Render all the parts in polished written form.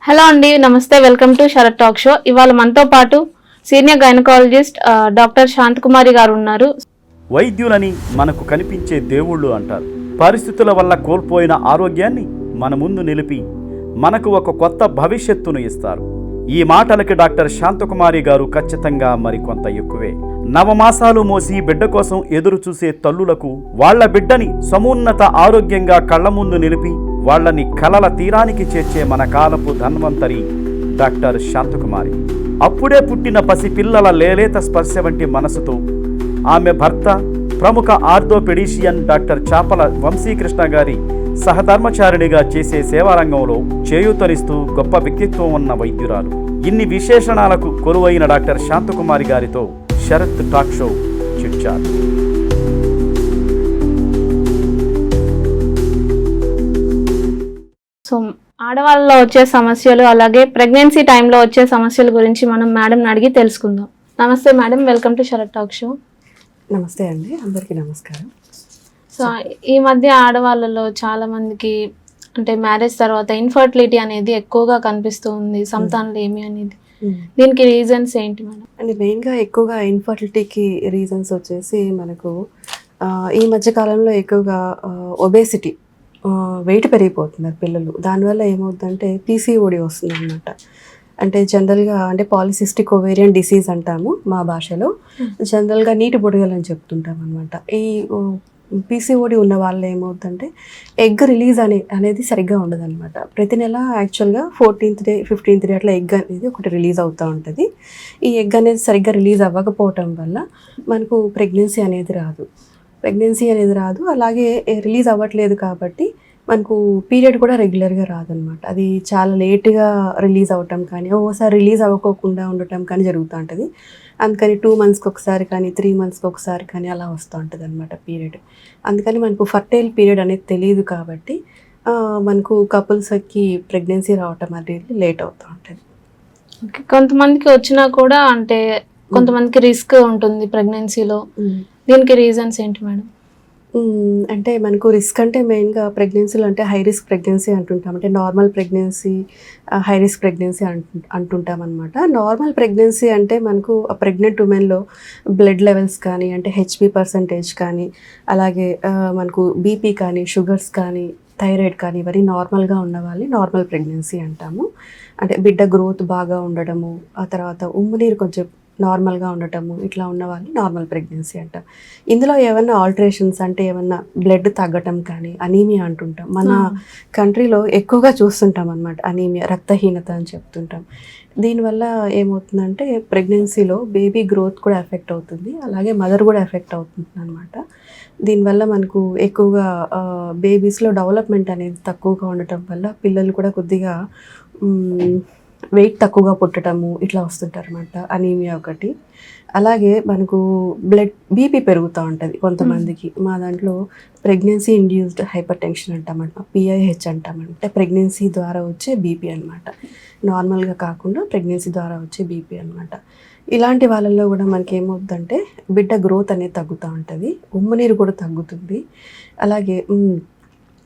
Hello అండి, నమస్తే. Welcome to Sharath talk show. ఇవాళ మనతో పాటు సీనియర్ గైనకాలజిస్ట్ డాక్టర్ శాంతకుమారి గారు ఉన్నారు. వైద్యులని మనకు కనిపించే దేవుళ్ళు అంటారు. పరిస్థితుల వల్ల కోల్పోయిన ఆరోగ్యాన్ని మన ముందు నిలిపి మనకు ఒక కొత్త భవిష్యత్తును ఇస్తారు. ఈ మాటలకి డాక్టర్ శాంతకుమారి గారు ఖచ్చితంగా మరికొంత ఎక్కువే. నవమాసాలు మోసి బిడ్డ కోసం ఎదురు చూసే తల్లులకు వాళ్ల బిడ్డని సమున్నత ఆరోగ్యంగా కళ్ల ముందు నిలిపి వాళ్ళని కలల తీరానికి చేర్చే మన కాలపు ధన్వంతరి డాక్టర్ శాంతకుమారి. అప్పుడే పుట్టిన పసిపిల్లల లేలేత స్పర్శ వంటి మనసుతో ఆమె భర్త ప్రముఖ ఆర్థోపెడిషియన్ డాక్టర్ చాపల వంశీకృష్ణ గారి సహధర్మచారిణిగా చేసే సేవారంగంలో చేయూతనిస్తూ గొప్ప వ్యక్తిత్వం ఉన్న వైద్యురాలు. ఇన్ని విశేషణాలకు కొలువైన డాక్టర్ శాంతకుమారి గారితో Sarath talk show chitchat. So ఆడవాళ్ళలో వచ్చే సమస్యలు, అలాగే ప్రెగ్నెన్సీ టైంలో వచ్చే సమస్యల గురించి మనం మేడంని అడిగి తెలుసుకుందాం. నమస్తే madam, welcome to Sharath talk show. నమస్తే అండి, అందరికీ నమస్కారం. సో ఈ మధ్య ఆడవాళ్ళలో చాలా మందికి అంటే మ్యారేజ్ తర్వాత ఇన్ఫర్టిలిటీ అనేది ఎక్కువగా కనిపిస్తూ ఉంది, సంతానలేమి అనేది. దీనికి రీజన్స్ ఏంటి మేడం? అంటే మెయిన్గా ఎక్కువగా ఇన్ఫర్టిలిటీకి రీజన్స్ వచ్చేసి మనకు ఈ మధ్య కాలంలో ఎక్కువగా ఒబేసిటీ, వెయిట్ పెరిగిపోతున్నారు పిల్లలు. దానివల్ల ఏమవుతుందంటే పీసీఓడి వస్తుంది అనమాట. అంటే జనరల్గా అంటే పాలిసిస్టిక్ ఓవేరియన్ డిసీజ్ అంటాము మా భాషలో. జనరల్గా నీటి బుడగలు అని చెప్తుంటాం అనమాట. ఈ పీసీఓడి ఉన్న వాళ్ళు ఏమవుతుందంటే ఎగ్ రిలీజ్ అనేది సరిగ్గా ఉండదు అనమాట. ప్రతి నెల యాక్చువల్గా 14th డే 15th డే అట్లా ఎగ్ అనేది ఒకటి రిలీజ్ అవుతూ ఉంటుంది. ఈ ఎగ్ అనేది సరిగ్గా రిలీజ్ అవ్వకపోవటం వల్ల మనకు ప్రెగ్నెన్సీ అనేది రాదు. అలాగే రిలీజ్ అవ్వట్లేదు కాబట్టి మనకు పీరియడ్ కూడా రెగ్యులర్గా రాదనమాట. అది చాలా లేట్గా రిలీజ్ అవ్వటం కానీ, ఓసారి రిలీజ్ అవ్వకోకుండా ఉండటం కానీ జరుగుతూ ఉంటుంది. అందుకని 2 monthsకి ఒకసారి కానీ 3 monthsకి ఒకసారి కానీ అలా వస్తూ ఉంటుంది అనమాట పీరియడ్. అందుకని మనకు ఫర్టైల్ పీరియడ్ అనేది తెలియదు కాబట్టి మనకు కపుల్స్కి ప్రెగ్నెన్సీ రావటం అనేది లేట్ అవుతూ ఉంటుంది. కొంతమందికి వచ్చినా కూడా అంటే కొంతమందికి రిస్క్ ఉంటుంది ప్రెగ్నెన్సీలో. దీనికి రీజన్స్ ఏంటి మేడం? అంటే మనకు రిస్క్ అంటే మెయిన్గా ప్రెగ్నెన్సీలో అంటే హై రిస్క్ ప్రెగ్నెన్సీ అంటుంటాం. అంటే normal pregnancy, high risk pregnancy అంటుంటాం అనమాట. నార్మల్ ప్రెగ్నెన్సీ అంటే మనకు ప్రెగ్నెంట్ ఉమెన్లో బ్లడ్ లెవెల్స్ కానీ, అంటే హెచ్బి పర్సంటేజ్ కానీ, అలాగే మనకు బీపీ కానీ, షుగర్స్ కానీ, థైరాయిడ్ కానీ ఇవన్నీ నార్మల్గా ఉన్న వాళ్ళని నార్మల్ ప్రెగ్నెన్సీ అంటాము. అంటే బిడ్డ గ్రోత్ బాగా ఉండడము, ఆ తర్వాత ఉమ్ము నీరు కొంచెం నార్మల్గా ఉండటము, ఇట్లా ఉన్న వాళ్ళని నార్మల్ ప్రెగ్నెన్సీ అంటాం. ఇందులో ఏమన్నా ఆల్టరేషన్స్ అంటే ఏమన్నా బ్లడ్ తగ్గటం కానీ, అనీమియా అంటుంటాం. మన కంట్రీలో ఎక్కువగా చూస్తుంటాం అనమాట అనీమియా, రక్తహీనత అని చెప్తుంటాం. దీనివల్ల ఏమవుతుందంటే ప్రెగ్నెన్సీలో బేబీ గ్రోత్ కూడా ఎఫెక్ట్ అవుతుంది, అలాగే మదర్ కూడా ఎఫెక్ట్ అవుతుంది అనమాట. దీనివల్ల మనకు ఎక్కువగా బేబీస్లో డెవలప్మెంట్ అనేది తక్కువగా ఉండటం వల్ల పిల్లలు కూడా కొద్దిగా వెయిట్ తక్కువగా పుట్టడము ఇట్లా వస్తుంటారు అనమాట. అనీమియా ఒకటి. అలాగే మనకు బీపీ పెరుగుతూ ఉంటుంది కొంతమందికి. మా దాంట్లో ప్రెగ్నెన్సీ ఇండ్యూస్డ్ హైపర్ టెన్షన్ అంటామంట, పిఐహెచ్ అంటామంటే ప్రెగ్నెన్సీ ద్వారా వచ్చే బీపీ అనమాట. నార్మల్గా కాకుండా ప్రెగ్నెన్సీ ద్వారా వచ్చే బీపీ అనమాట. ఇలాంటి వాళ్ళల్లో కూడా మనకి ఏమవుతుందంటే బిడ్డ గ్రోత్ అనేది తగ్గుతూ ఉంటుంది, ఉమ్ము నీరు కూడా తగ్గుతుంది. అలాగే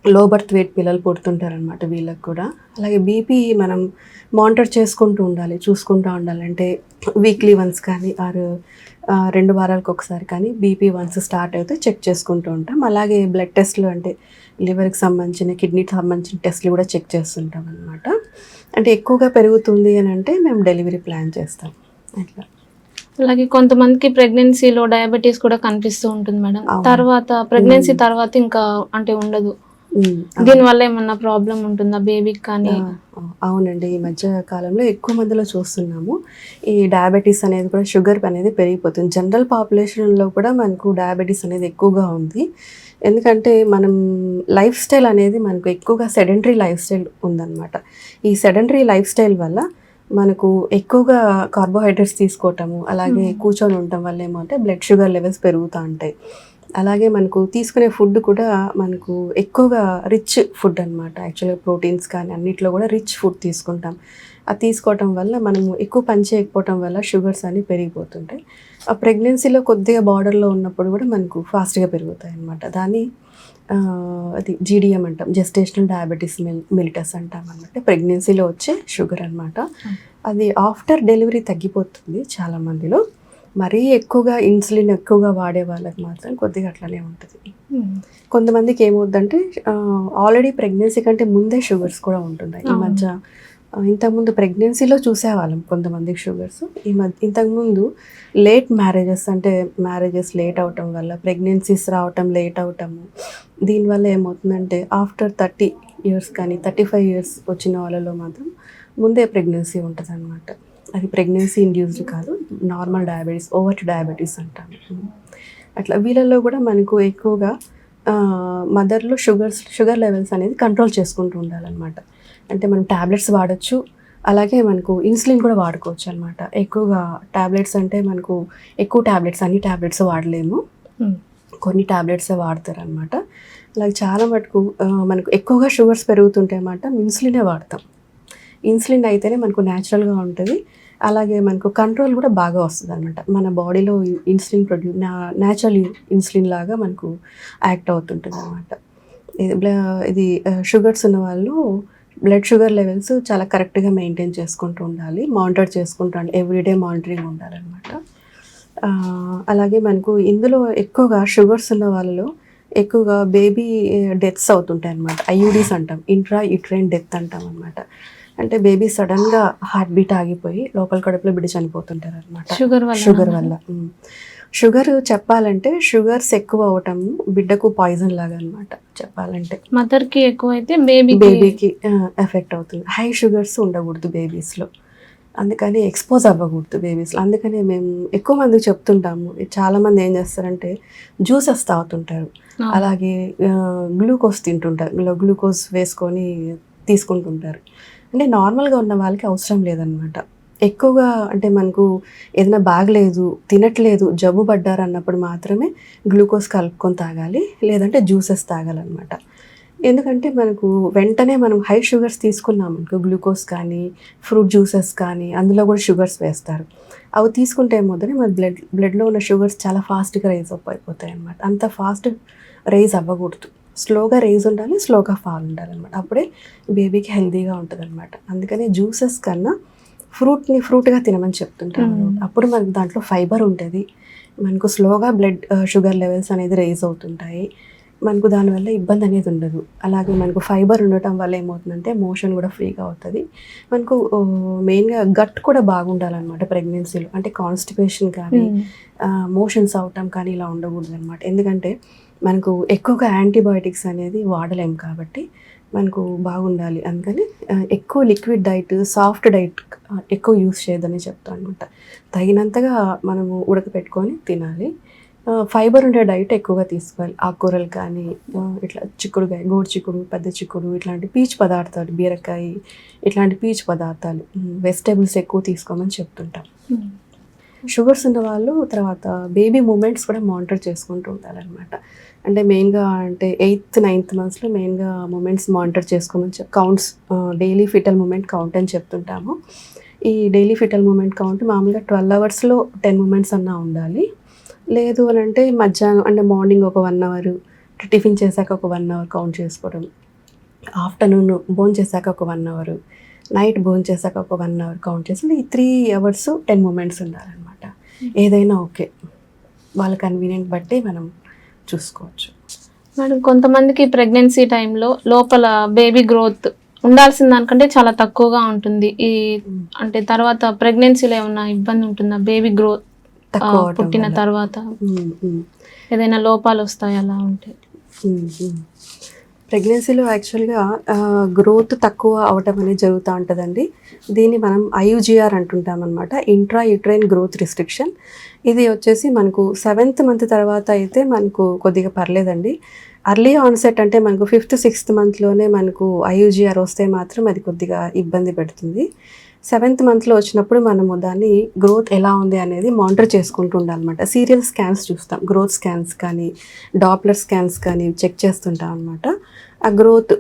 లో బర్త్ వెయిట్ పిల్లలు పుడుతుంటారనమాట వీళ్ళకి కూడా. అలాగే బీపీ మనం మానిటర్ చేసుకుంటూ ఉండాలి, చూసుకుంటూ ఉండాలి. అంటే వీక్లీ వన్స్ కానీ 2 వారాలకు ఒకసారి కానీ బీపీ వన్స్ స్టార్ట్ అయితే చెక్ చేసుకుంటూ ఉంటాం. అలాగే బ్లడ్ టెస్ట్లు అంటే లివర్కి సంబంధించిన, కిడ్నీకి సంబంధించిన టెస్ట్లు కూడా చెక్ చేస్తుంటాం అనమాట. అంటే ఎక్కువగా పెరుగుతుంది అని అంటే మేము డెలివరీ ప్లాన్ చేస్తాం అట్లా. అలాగే కొంతమందికి ప్రెగ్నెన్సీలో డయాబెటీస్ కూడా కనిపిస్తూ ఉంటుంది మేడం. తర్వాత ప్రెగ్నెన్సీ తర్వాత ఇంకా అంటే ఉండదు. దీనివల్ల ఏమన్నా ప్రాబ్లం ఉంటుందా బేబీకి కానీ? అవునండి, ఈ మధ్య కాలంలో ఎక్కువ మందిలో చూస్తున్నాము ఈ డయాబెటీస్ అనేది కూడా, షుగర్ అనేది పెరిగిపోతుంది. జనరల్ పాపులేషన్లో కూడా మనకు డయాబెటీస్ అనేది ఎక్కువగా ఉంది. ఎందుకంటే మనం లైఫ్ స్టైల్ అనేది మనకు ఎక్కువగా సెడెంటరీ లైఫ్ స్టైల్ ఉందన్నమాట. ఈ సెడెంటరీ లైఫ్ స్టైల్ వల్ల మనకు ఎక్కువగా కార్బోహైడ్రేట్స్ తీసుకోవటము, అలాగే కూర్చొని ఉండటం వల్ల ఏమంటే బ్లడ్ షుగర్ లెవెల్స్ పెరుగుతూ ఉంటాయి. అలాగే మనకు తీసుకునే ఫుడ్ కూడా మనకు ఎక్కువగా రిచ్ ఫుడ్ అనమాట. యాక్చువల్గా ప్రోటీన్స్ కానీ అన్నిట్లో కూడా రిచ్ ఫుడ్ తీసుకుంటాం. అది తీసుకోవటం వల్ల మనము ఎక్కువ పని చేయకపోవటం వల్ల షుగర్స్ అన్నీ పెరిగిపోతుంటాయి. ఆ ప్రెగ్నెన్సీలో కొద్దిగా బార్డర్లో ఉన్నప్పుడు కూడా మనకు ఫాస్ట్గా పెరుగుతాయి అన్నమాట. దాన్ని అది జీడిఎం అంటాం, జెస్టేషనల్ డయాబెటీస్ మిలిటస్ అంటాం అనమాట. ప్రెగ్నెన్సీలో వచ్చే షుగర్ అనమాట. అది ఆఫ్టర్ డెలివరీ తగ్గిపోతుంది చాలా మందిలో. మరీ ఎక్కువగా ఇన్సులిన్ ఎక్కువగా వాడే వాళ్ళకి మాత్రం కొద్దిగా అట్లనే ఉంటుంది. కొంతమందికి ఏమవుద్దంటే ఆల్రెడీ ప్రెగ్నెన్సీ కంటే ముందే షుగర్స్ కూడా ఉంటున్నాయి ఈ మధ్య. ఇంతకుముందు ప్రెగ్నెన్సీలో చూసేవాళ్ళం కొంతమందికి షుగర్స్. ఇంతకుముందు లేట్ మ్యారేజెస్, అంటే మ్యారేజెస్ లేట్ అవటం వల్ల ప్రెగ్నెన్సీస్ రావటం లేట్ అవటము, దీనివల్ల ఏమవుతుందంటే ఆఫ్టర్ 30 years కానీ 35 years వచ్చిన వాళ్ళలో మాత్రం ముందే ప్రెగ్నెన్సీ ఉంటుంది అనమాట. అది ప్రెగ్నెన్సీ ఇండ్యూస్డ్ కాదు, నార్మల్ డయాబెటీస్, ఓవర్ డయాబెటీస్ అంటాము. అట్లా వీళ్ళల్లో కూడా మనకు ఎక్కువగా మదర్లో షుగర్ లెవెల్స్ అనేది కంట్రోల్ చేసుకుంటూ ఉండాలన్నమాట. అంటే మనం ట్యాబ్లెట్స్ వాడచ్చు, అలాగే మనకు ఇన్సులిన్ కూడా వాడుకోవచ్చు అనమాట. ఎక్కువగా ట్యాబ్లెట్స్ అంటే మనకు ఎక్కువ ట్యాబ్లెట్స్, అన్ని ట్యాబ్లెట్స్ వాడలేము, కొన్ని ట్యాబ్లెట్సే వాడతారు అనమాట. అలాగే చాలా మటుకు మనకు ఎక్కువగా షుగర్స్ పెరుగుతుంటే అన్నమాట ఇన్సులినే వాడతాం. ఇన్సులిన్ అయితేనే మనకు న్యాచురల్గా ఉంటుంది, అలాగే మనకు కంట్రోల్ కూడా బాగా వస్తుంది అనమాట. మన బాడీలో ఇన్సులిన్ న్యాచురల్ ఇన్సులిన్ లాగా మనకు యాక్ట్ అవుతుంటుంది అనమాట. ఇది షుగర్స్ ఉన్న వాళ్ళు బ్లడ్ షుగర్ లెవెల్స్ చాలా కరెక్ట్గా మెయింటైన్ చేసుకుంటూ ఉండాలి, మానిటర్ చేసుకుంటూ ఉండాలి, ఎవ్రీడే మానిటరింగ్ ఉండాలన్నమాట. అలాగే మనకు ఇందులో ఎక్కువగా షుగర్స్ ఉన్న వాళ్ళలో ఎక్కువగా బేబీ డెత్స్ అవుతుంటాయి అన్నమాట. ఐయుడీస్ అంటాం, ఇంట్రా యుట్రైన్ డెత్ అంటాం అనమాట. అంటే బేబీ సడన్గా హార్ట్ బీట్ ఆగిపోయి లోపల కడుపులో బిడ్డ చనిపోతుంటారు అనమాట షుగర్ వల్ల. షుగర్ చెప్పాలంటే షుగర్స్ ఎక్కువ అవటం బిడ్డకు పాయిజన్ లాగా అనమాట చెప్పాలంటే. మదర్కి ఎక్కువ అయితే బేబీకి ఎఫెక్ట్ అవుతుంది. హై షుగర్స్ ఉండకూడదు బేబీస్లో, అందుకని ఎక్స్పోజ్ అవ్వకూడదు బేబీస్లో. అందుకని మేము ఎక్కువ మందికి చెప్తుంటాము. చాలామంది ఏం చేస్తారంటే జ్యూసెస్ తాగుతుంటారు, అలాగే గ్లూకోజ్ తింటుంటారు, గ్లూకోజ్ వేసుకొని తీసుకుంటుంటారు. అంటే నార్మల్గా ఉన్న వాళ్ళకి అవసరం లేదనమాట. ఎక్కువగా అంటే మనకు ఏదైనా బాగలేదు, తినట్లేదు, జబ్బు పడ్డారు అన్నప్పుడు మాత్రమే గ్లూకోజ్ కలుపుకొని తాగాలి, లేదంటే జ్యూసెస్ తాగాలన్నమాట. ఎందుకంటే మనకు వెంటనే మనం హై షుగర్స్ తీసుకున్నాం అనుకో, గ్లూకోజ్ కానీ ఫ్రూట్ జ్యూసెస్ కానీ అందులో కూడా షుగర్స్ వేస్తారు. అవి తీసుకుంటే ఏమవుతుంది, మన బ్లడ్లో ఉన్న షుగర్స్ చాలా ఫాస్ట్గా రైజ్ అప్ అయిపోతాయి అన్నమాట. అంత ఫాస్ట్ రైజ్ అవ్వకూడదు, స్లోగా రైజ్ ఉండాలి, స్లోగా ఫాల్ ఉండాలన్నమాట. అప్పుడే బేబీకి హెల్తీగా ఉంటుంది అనమాట. అందుకని జ్యూసెస్ కన్నా ఫ్రూట్గా తినమని చెప్తుంటాను. అప్పుడు మనకు దాంట్లో ఫైబర్ ఉంటుంది, మనకు స్లోగా బ్లడ్ షుగర్ లెవెల్స్ అనేది రైజ్ అవుతుంటాయి, మనకు దానివల్ల ఇబ్బంది అనేది ఉండదు. అలాగే మనకు ఫైబర్ ఉండటం వల్ల ఏమవుతుందంటే మోషన్ కూడా ఫ్రీగా అవుతుంది. మనకు మెయిన్గా గట్ కూడా బాగుండాలన్నమాట ప్రెగ్నెన్సీలో. అంటే కాన్స్టిపేషన్ కానీ మోషన్స్ అవటం కానీ ఇలా ఉండకూడదు అనమాట. ఎందుకంటే మనకు ఎక్కువగా యాంటీబయాటిక్స్ అనేది వాడలేము కాబట్టి మనకు బాగుండాలి. అందుకని ఎక్కువ లిక్విడ్ డైట్, సాఫ్ట్ డైట్ ఎక్కువ యూస్ చేయొద్దని చెప్తాను అనమాట. తగినంతగా మనము ఉడకపెట్టుకొని తినాలి. ఫైబర్ ఉండే డైట్ ఎక్కువగా తీసుకోవాలి. ఆకుకూరలు కానీ ఇట్లా చిక్కుడుకాయ, గోడు చిక్కుడు, పెద్ద చిక్కుడు, ఇట్లాంటి పీచు పదార్థాలు, బీరకాయ, ఇట్లాంటి పీచు పదార్థాలు, వెజిటేబుల్స్ ఎక్కువ తీసుకోమని చెప్తుంటాం. షుగర్స్ ఉన్న వాళ్ళు తర్వాత బేబీ మూమెంట్స్ కూడా మానిటర్ చేసుకుంటూ ఉండాలన్నమాట. అంటే మెయిన్గా అంటే 8th 9th monthsలో మెయిన్గా మూమెంట్స్ మానిటర్ చేసుకోమని counts, daily fetal movement count అని చెప్తుంటాము. ఈ డైలీ ఫిటల్ మూమెంట్ కౌంట్ మామూలుగా 12 hours లో 10 మూమెంట్స్ అన్నా ఉండాలి. లేదు అని అంటే మధ్యాహ్నం అంటే మార్నింగ్ ఒక 1 hour, టిఫిన్ చేశాక ఒక 1 hour కౌంట్ చేసుకోవడం, ఆఫ్టర్నూన్ భోజనం చేశాక ఒక 1 hour, నైట్ భోజనం చేశాక ఒక 1 hour కౌంట్ చేసి ఈ 3 hours 10 మూమెంట్స్ ఉండాలన్నమాట. ఏదైనా ఓకే, వాళ్ళ కన్వీనియంట్ బట్టి మనం చూసుకోవచ్చు. మేడం, కొంతమందికి ప్రెగ్నెన్సీ టైంలో లోపల బేబీ గ్రోత్ ఉండాల్సిన దానికంటే చాలా తక్కువగా ఉంటుంది. ఈ అంటే తర్వాత ప్రెగ్నెన్సీలో ఏమన్నా ఇబ్బంది ఉంటుందా? బేబీ గ్రోత్ పుట్టిన తర్వాత ఏదైనా లోపాలు వస్తాయి అలా ఉంటే? ప్రెగ్నెన్సీలో యాక్చువల్గా గ్రోత్ తక్కువ అవటం అనేది జరుగుతూ ఉంటుందండి. దీన్ని మనం IUGR అంటుంటాం అనమాట, ఇంట్రా యుట్రైన్ గ్రోత్ రిస్ట్రిక్షన్. ఇది వచ్చేసి మనకు 7th month తర్వాత అయితే మనకు కొద్దిగా పర్లేదండి. అర్లీ ఆన్సెట్ అంటే మనకు 5th 6th monthలోనే మనకు IUGR వస్తే మాత్రం అది కొద్దిగా ఇబ్బంది పెడుతుంది. 7th monthలో వచ్చినప్పుడు మనము దాన్ని గ్రోత్ ఎలా ఉంది అనేది మానిటర్ చేసుకుంటూ ఉండాలన్నమాట. సీరియల్ స్కాన్స్ చూస్తాం, గ్రోత్ స్కాన్స్ కానీ డాప్లర్ స్కాన్స్ కానీ చెక్ చేస్తుంటాం అనమాట. ఆ గ్రోత్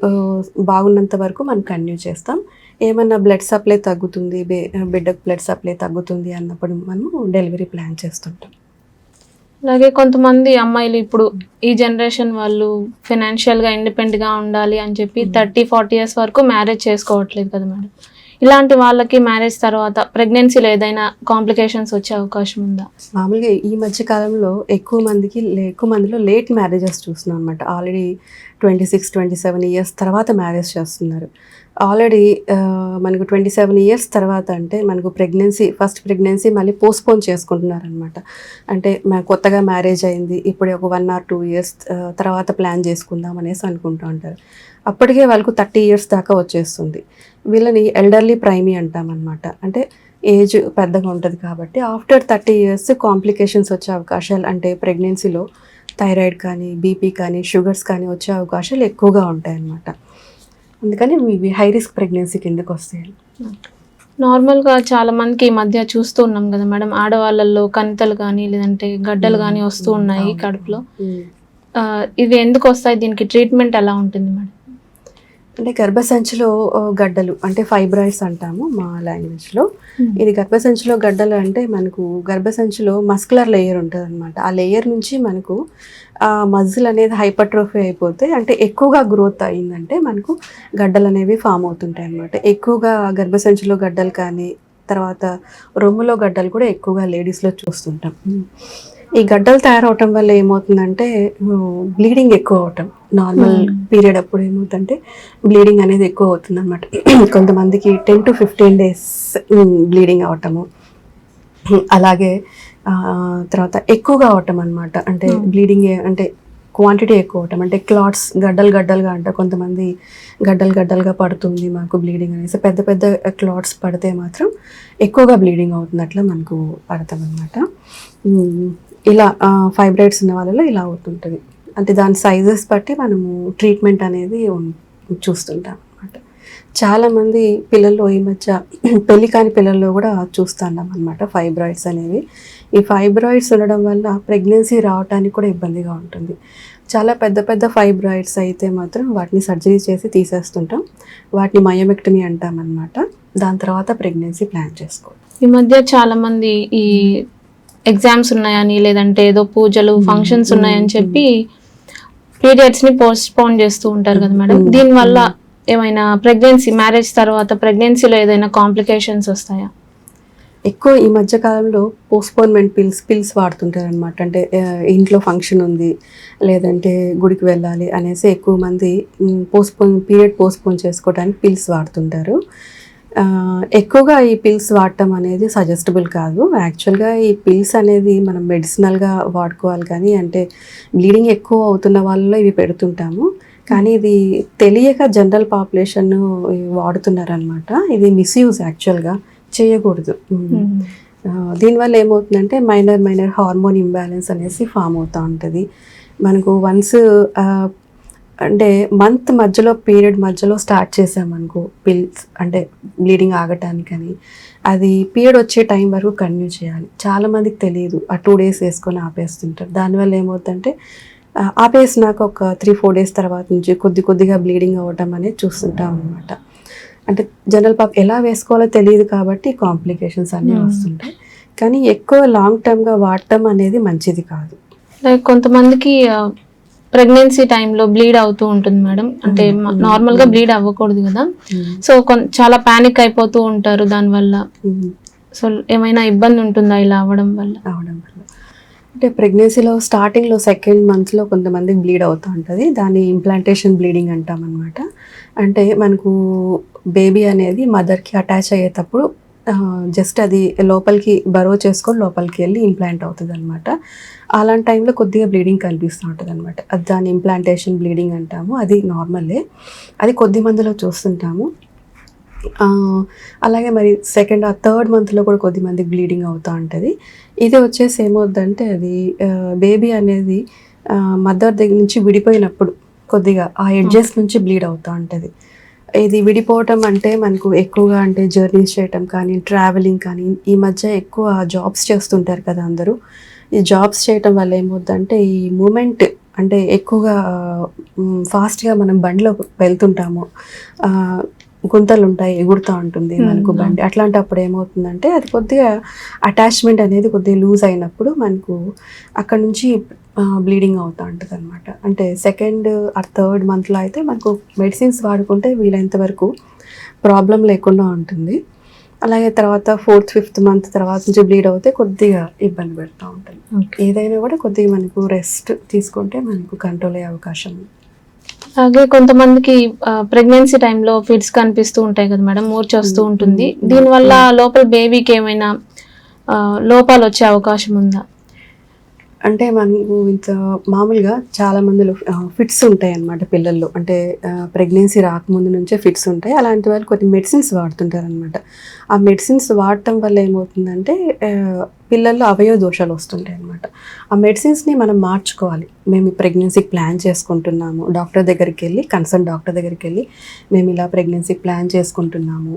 బాగున్నంత వరకు మనం కంటిన్యూ చేస్తాం. ఏమన్నా బ్లడ్ సప్లై తగ్గుతుంది, బిడ్డకు బ్లడ్ సప్లై తగ్గుతుంది అన్నప్పుడు మనము డెలివరీ ప్లాన్ చేస్తుంటాం. అలాగే కొంతమంది అమ్మాయిలు ఇప్పుడు ఈ జనరేషన్ వాళ్ళు ఫైనాన్షియల్గా ఇండిపెండెంట్గా ఉండాలి అని చెప్పి 30-40 ఇయర్స్ వరకు మ్యారేజ్ చేసుకోవట్లేదు కదా మేడం. ఇలాంటి వాళ్ళకి మ్యారేజ్ తర్వాత ప్రెగ్నెన్సీలో ఏదైనా కాంప్లికేషన్స్ వచ్చే అవకాశం ఉందా? మామూలుగా ఈ మధ్య కాలంలో ఎక్కువ మందిలో లేట్ మ్యారేజెస్ చూస్తున్నాం అనమాట. ఆల్రెడీ 26-27 ఇయర్స్ తర్వాత మ్యారేజ్ చేస్తున్నారు. ఆల్రెడీ మనకు 27 ఇయర్స్ తర్వాత అంటే మనకు ఫస్ట్ ప్రెగ్నెన్సీ మళ్ళీ పోస్ట్పోన్ చేసుకుంటున్నారు అనమాట. అంటే కొత్తగా మ్యారేజ్ అయింది, ఇప్పుడు ఒక 1 or 2 ఇయర్స్ తర్వాత ప్లాన్ చేసుకుందాం అనేసి అనుకుంటూ ఉంటారు. అప్పటికే వాళ్ళకు 30 ఇయర్స్ దాకా వచ్చేస్తుంది. వీళ్ళని ఎల్డర్లీ ప్రైమీ అంటామన్నమాట. అంటే ఏజ్ పెద్దగా ఉంటుంది కాబట్టి ఆఫ్టర్ 30 ఇయర్స్ కాంప్లికేషన్స్ వచ్చే అవకాశాలు, అంటే ప్రెగ్నెన్సీలో థైరాయిడ్ కానీ, బీపీ కానీ, షుగర్స్ కానీ వచ్చే అవకాశాలు ఎక్కువగా ఉంటాయన్నమాట. అందుకని ఇవి హై రిస్క్ ప్రెగ్నెన్సీ కిందకి వస్తాయి. నార్మల్గా చాలా మందికి ఈ మధ్య చూస్తూ ఉన్నాం కదా మేడం, ఆడవాళ్ళల్లో కణితలు కానీ లేదంటే గడ్డలు కానీ వస్తూ ఉన్నాయి కడుపులో. ఇవి ఎందుకు వస్తాయి? దీనికి ట్రీట్మెంట్ ఎలా ఉంటుంది మేడం? అంటే గర్భసంచిలో గడ్డలు అంటే ఫైబ్రాయిడ్స్ అంటాము మా లాంగ్వేజ్లో. ఇది గర్భసంచిలో గడ్డలు అంటే మనకు గర్భసంచిలో మస్కులర్ లేయర్ ఉంటుంది అనమాట. ఆ లేయర్ నుంచి మనకు మజిల్ అనేది హైపర్ట్రోఫీ అయిపోతే, అంటే ఎక్కువగా గ్రోత్ అయిందంటే మనకు గడ్డలు అనేవి ఫామ్ అవుతుంటాయి అనమాట. ఎక్కువగా గర్భసంచిలో గడ్డలు కానీ, తర్వాత రొమ్ములో గడ్డలు కూడా ఎక్కువగా లేడీస్లో చూస్తుంటాం. ఈ గడ్డలు తయారవటం వల్ల ఏమవుతుందంటే బ్లీడింగ్ ఎక్కువ అవటం. నార్మల్ పీరియడ్ అప్పుడు ఏమవుతుందంటే బ్లీడింగ్ అనేది ఎక్కువ అవుతుంది అనమాట. కొంతమందికి 10 to 15 days బ్లీడింగ్ అవటము, అలాగే తర్వాత ఎక్కువగా అవటం అనమాట. అంటే బ్లీడింగ్ అంటే క్వాంటిటీ ఎక్కువ అవటం, అంటే క్లాట్స్ గడ్డలుగా అంట కొంతమంది గడ్డలుగా పడుతుంది మాకు బ్లీడింగ్ అనేసి. పెద్ద పెద్ద క్లాట్స్ పడితే మాత్రం ఎక్కువగా బ్లీడింగ్ అవుతుంది, అట్లా మనకు పడతాం అనమాట. ఇలా ఫైబ్రాయిడ్స్ ఉన్న వాళ్ళలో ఇలా అవుతుంటుంది. అంటే దాని సైజెస్ బట్టి మనము ట్రీట్మెంట్ అనేది చూస్తుంటాం అనమాట. చాలామంది పిల్లల్లో ఈ మధ్య పెళ్లి కాని పిల్లల్లో కూడా చూస్తున్నాం అనమాట ఫైబ్రాయిడ్స్ అనేవి. ఈ ఫైబ్రాయిడ్స్ ఉండడం వల్ల ప్రెగ్నెన్సీ రావడానికి కూడా ఇబ్బందిగా ఉంటుంది. చాలా పెద్ద పెద్ద ఫైబ్రాయిడ్స్ అయితే మాత్రం వాటిని సర్జరీ చేసి తీసేస్తుంటాం. వాటిని మయోమెక్టమీ అంటాం అనమాట. దాని తర్వాత ప్రెగ్నెన్సీ ప్లాన్ చేసుకోవాలి. ఈ మధ్య చాలామంది ఈ ఎగ్జామ్స్ ఉన్నాయని లేదంటే ఏదో పూజలు ఫంక్షన్స్ ఉన్నాయని చెప్పి పీరియడ్స్ని పోస్ట్పోన్ చేస్తూ ఉంటారు కదా మేడం. దీనివల్ల ఏమైనా మ్యారేజ్ తర్వాత ప్రెగ్నెన్సీలో ఏదైనా కాంప్లికేషన్స్ వస్తాయా? ఎక్కువ ఈ మధ్య కాలంలో పోస్ట్పోన్మెంట్ పిల్స్ వాడుతుంటారు అనమాట. అంటే ఇంట్లో ఫంక్షన్ ఉంది, లేదంటే గుడికి వెళ్ళాలి అనేసి ఎక్కువ మంది పీరియడ్ పోస్ట్పోన్ చేసుకోవడానికి పిల్స్ వాడుతుంటారు. ఎక్కువగా ఈ పిల్స్ వాడటం అనేది సజెస్టబుల్ కాదు. యాక్చువల్గా ఈ పిల్స్ అనేది మనం మెడిసినల్గా వాడుకోవాలి, కానీ అంటే బ్లీడింగ్ ఎక్కువ అవుతున్న వాళ్ళలో ఇవి పెడుతుంటాము. కానీ ఇది తెలియక జనరల్ పాపులేషన్ వాడుతున్నారనమాట. ఇది మిస్యూజ్ యాక్చువల్గా చేయకూడదు. దీనివల్ల ఏమవుతుందంటే మైనర్ హార్మోన్ ఇంబ్యాలెన్స్ అనేసి ఫామ్ అవుతూ ఉంటుంది. మనకు వన్స్ అంటే మంత్ మధ్యలో పీరియడ్ మధ్యలో స్టార్ట్ చేసామనుకో పిల్స్, అంటే బ్లీడింగ్ ఆగటానికని, అది పీరియడ్ వచ్చే టైం వరకు కంటిన్యూ చేయాలి. చాలామందికి తెలియదు, ఆ 2 days వేసుకొని ఆపేస్తుంటారు. దానివల్ల ఏమవుతుందంటే ఆపేసినాక ఒక 3-4 days తర్వాత నుంచి కొద్దిగా బ్లీడింగ్ అవ్వటం అనేది చూస్తుంటాం అనమాట. అంటే జనరల్ ఎలా వేసుకోవాలో తెలియదు కాబట్టి కాంప్లికేషన్స్ అన్నీ వస్తుంటాయి. కానీ ఎక్కువ లాంగ్ టర్మ్గా వాడటం అనేది మంచిది కాదు. లైక్ కొంతమందికి ప్రెగ్నెన్సీ టైంలో బ్లీడ్ అవుతూ ఉంటుంది మేడం. అంటే నార్మల్గా బ్లీడ్ అవ్వకూడదు కదా, సో చాలా ప్యానిక్ అయిపోతూ ఉంటారు దానివల్ల. సో ఏమైనా ఇబ్బంది ఉంటుందా ఇలా అవ్వడం వల్ల? అంటే ప్రెగ్నెన్సీలో స్టార్టింగ్లో 2nd monthలో కొంతమందికి బ్లీడ్ అవుతూ ఉంటుంది. దాన్ని ఇంప్లాంటేషన్ బ్లీడింగ్ అంటాం అనమాట. అంటే మనకు బేబీ అనేది మదర్కి అటాచ్ అయ్యేటప్పుడు జస్ట్ అది లోపలికి బరో చేసుకొని లోపలికి వెళ్ళి ఇంప్లాంట్ అవుతుంది అనమాట. అలాంటి టైంలో కొద్దిగా బ్లీడింగ్ కనిపిస్తూ ఉంటుంది అనమాట. అది దాన్ని ఇంప్లాంటేషన్ బ్లీడింగ్ అంటాము. అది నార్మలే, అది కొద్ది మందిలో చూస్తుంటాము. అలాగే మరి 2nd or 3rd monthలో కూడా కొద్దిమందికి బ్లీడింగ్ అవుతూ ఉంటుంది. ఇది వచ్చేసి ఏమవుద్దంటే అది బేబీ అనేది మదర్ దగ్గర నుంచి విడిపోయినప్పుడు కొద్దిగా ఆ ఎడ్జెస్ నుంచి బ్లీడ్ అవుతూ ఉంటుంది. ఇది విడిపోవటం అంటే మనకు ఎక్కువగా అంటే జర్నీస్ చేయటం కానీ, ట్రావెలింగ్ కానీ, ఈ మధ్య ఎక్కువ జాబ్స్ చేస్తుంటారు కదా అందరూ. ఈ జాబ్స్ చేయటం వల్ల ఏమవుద్దంటే ఈ మూమెంట్ అంటే ఎక్కువగా ఫాస్ట్గా మనం బండిలో వెళ్తుంటాము. గుంతలు ఉంటాయి, ఎగురుతూ ఉంటుంది మనకు బండి. అట్లాంటప్పుడు ఏమవుతుందంటే అది కొద్దిగా అటాచ్మెంట్ అనేది కొద్దిగా లూజ్ అయినప్పుడు మనకు అక్కడ నుంచి బ్లీడింగ్ అవుతూ ఉంటుంది అనమాట. అంటే సెకండ్ ఆర్ థర్డ్ మంత్లో అయితే మనకు మెడిసిన్స్ వాడుకుంటే వీలైనంత వరకు ప్రాబ్లం లేకుండా ఉంటుంది. అలాగే తర్వాత 4th 5th మంత్ తర్వాత నుంచి బ్లీడ్ అవుతే కొద్దిగా ఇబ్బంది పెడతా ఉంటుంది. ఏదైనా కూడా కొద్దిగా మనకు రెస్ట్ తీసుకుంటే మనకు కంట్రోల్ అయ్యే అవకాశం ఉంది. అలాగే కొంతమందికి ప్రెగ్నెన్సీ టైంలో ఫిట్స్ కనిపిస్తూ ఉంటాయి కదా మేడం, మూర్ఛ వస్తూ ఉంటుంది. దీనివల్ల లోపల బేబీకి ఏమైనా లోపాలు వచ్చే అవకాశం ఉందా? అంటే మనకు ఇంత మామూలుగా చాలా మందిలో ఫిట్స్ ఉంటాయి అన్నమాట పిల్లల్లో. అంటే ప్రెగ్నెన్సీ రాకముందు నుంచే ఫిట్స్ ఉంటాయి. అలాంటి వాళ్ళు కొన్ని మెడిసిన్స్ వాడుతుంటారు అనమాట. ఆ మెడిసిన్స్ వాడటం వల్ల ఏమవుతుందంటే పిల్లల్లో అవయవ దోషాలు వస్తుంటాయి అన్నమాట. ఆ మెడిసిన్స్ని మనం మార్చుకోవాలి. మేము ఈ ప్రెగ్నెన్సీకి ప్లాన్ చేసుకుంటున్నాము, డాక్టర్ దగ్గరికి వెళ్ళి, కన్సర్న్ డాక్టర్ దగ్గరికి వెళ్ళి మేము ఇలా ప్రెగ్నెన్సీకి ప్లాన్ చేసుకుంటున్నాము,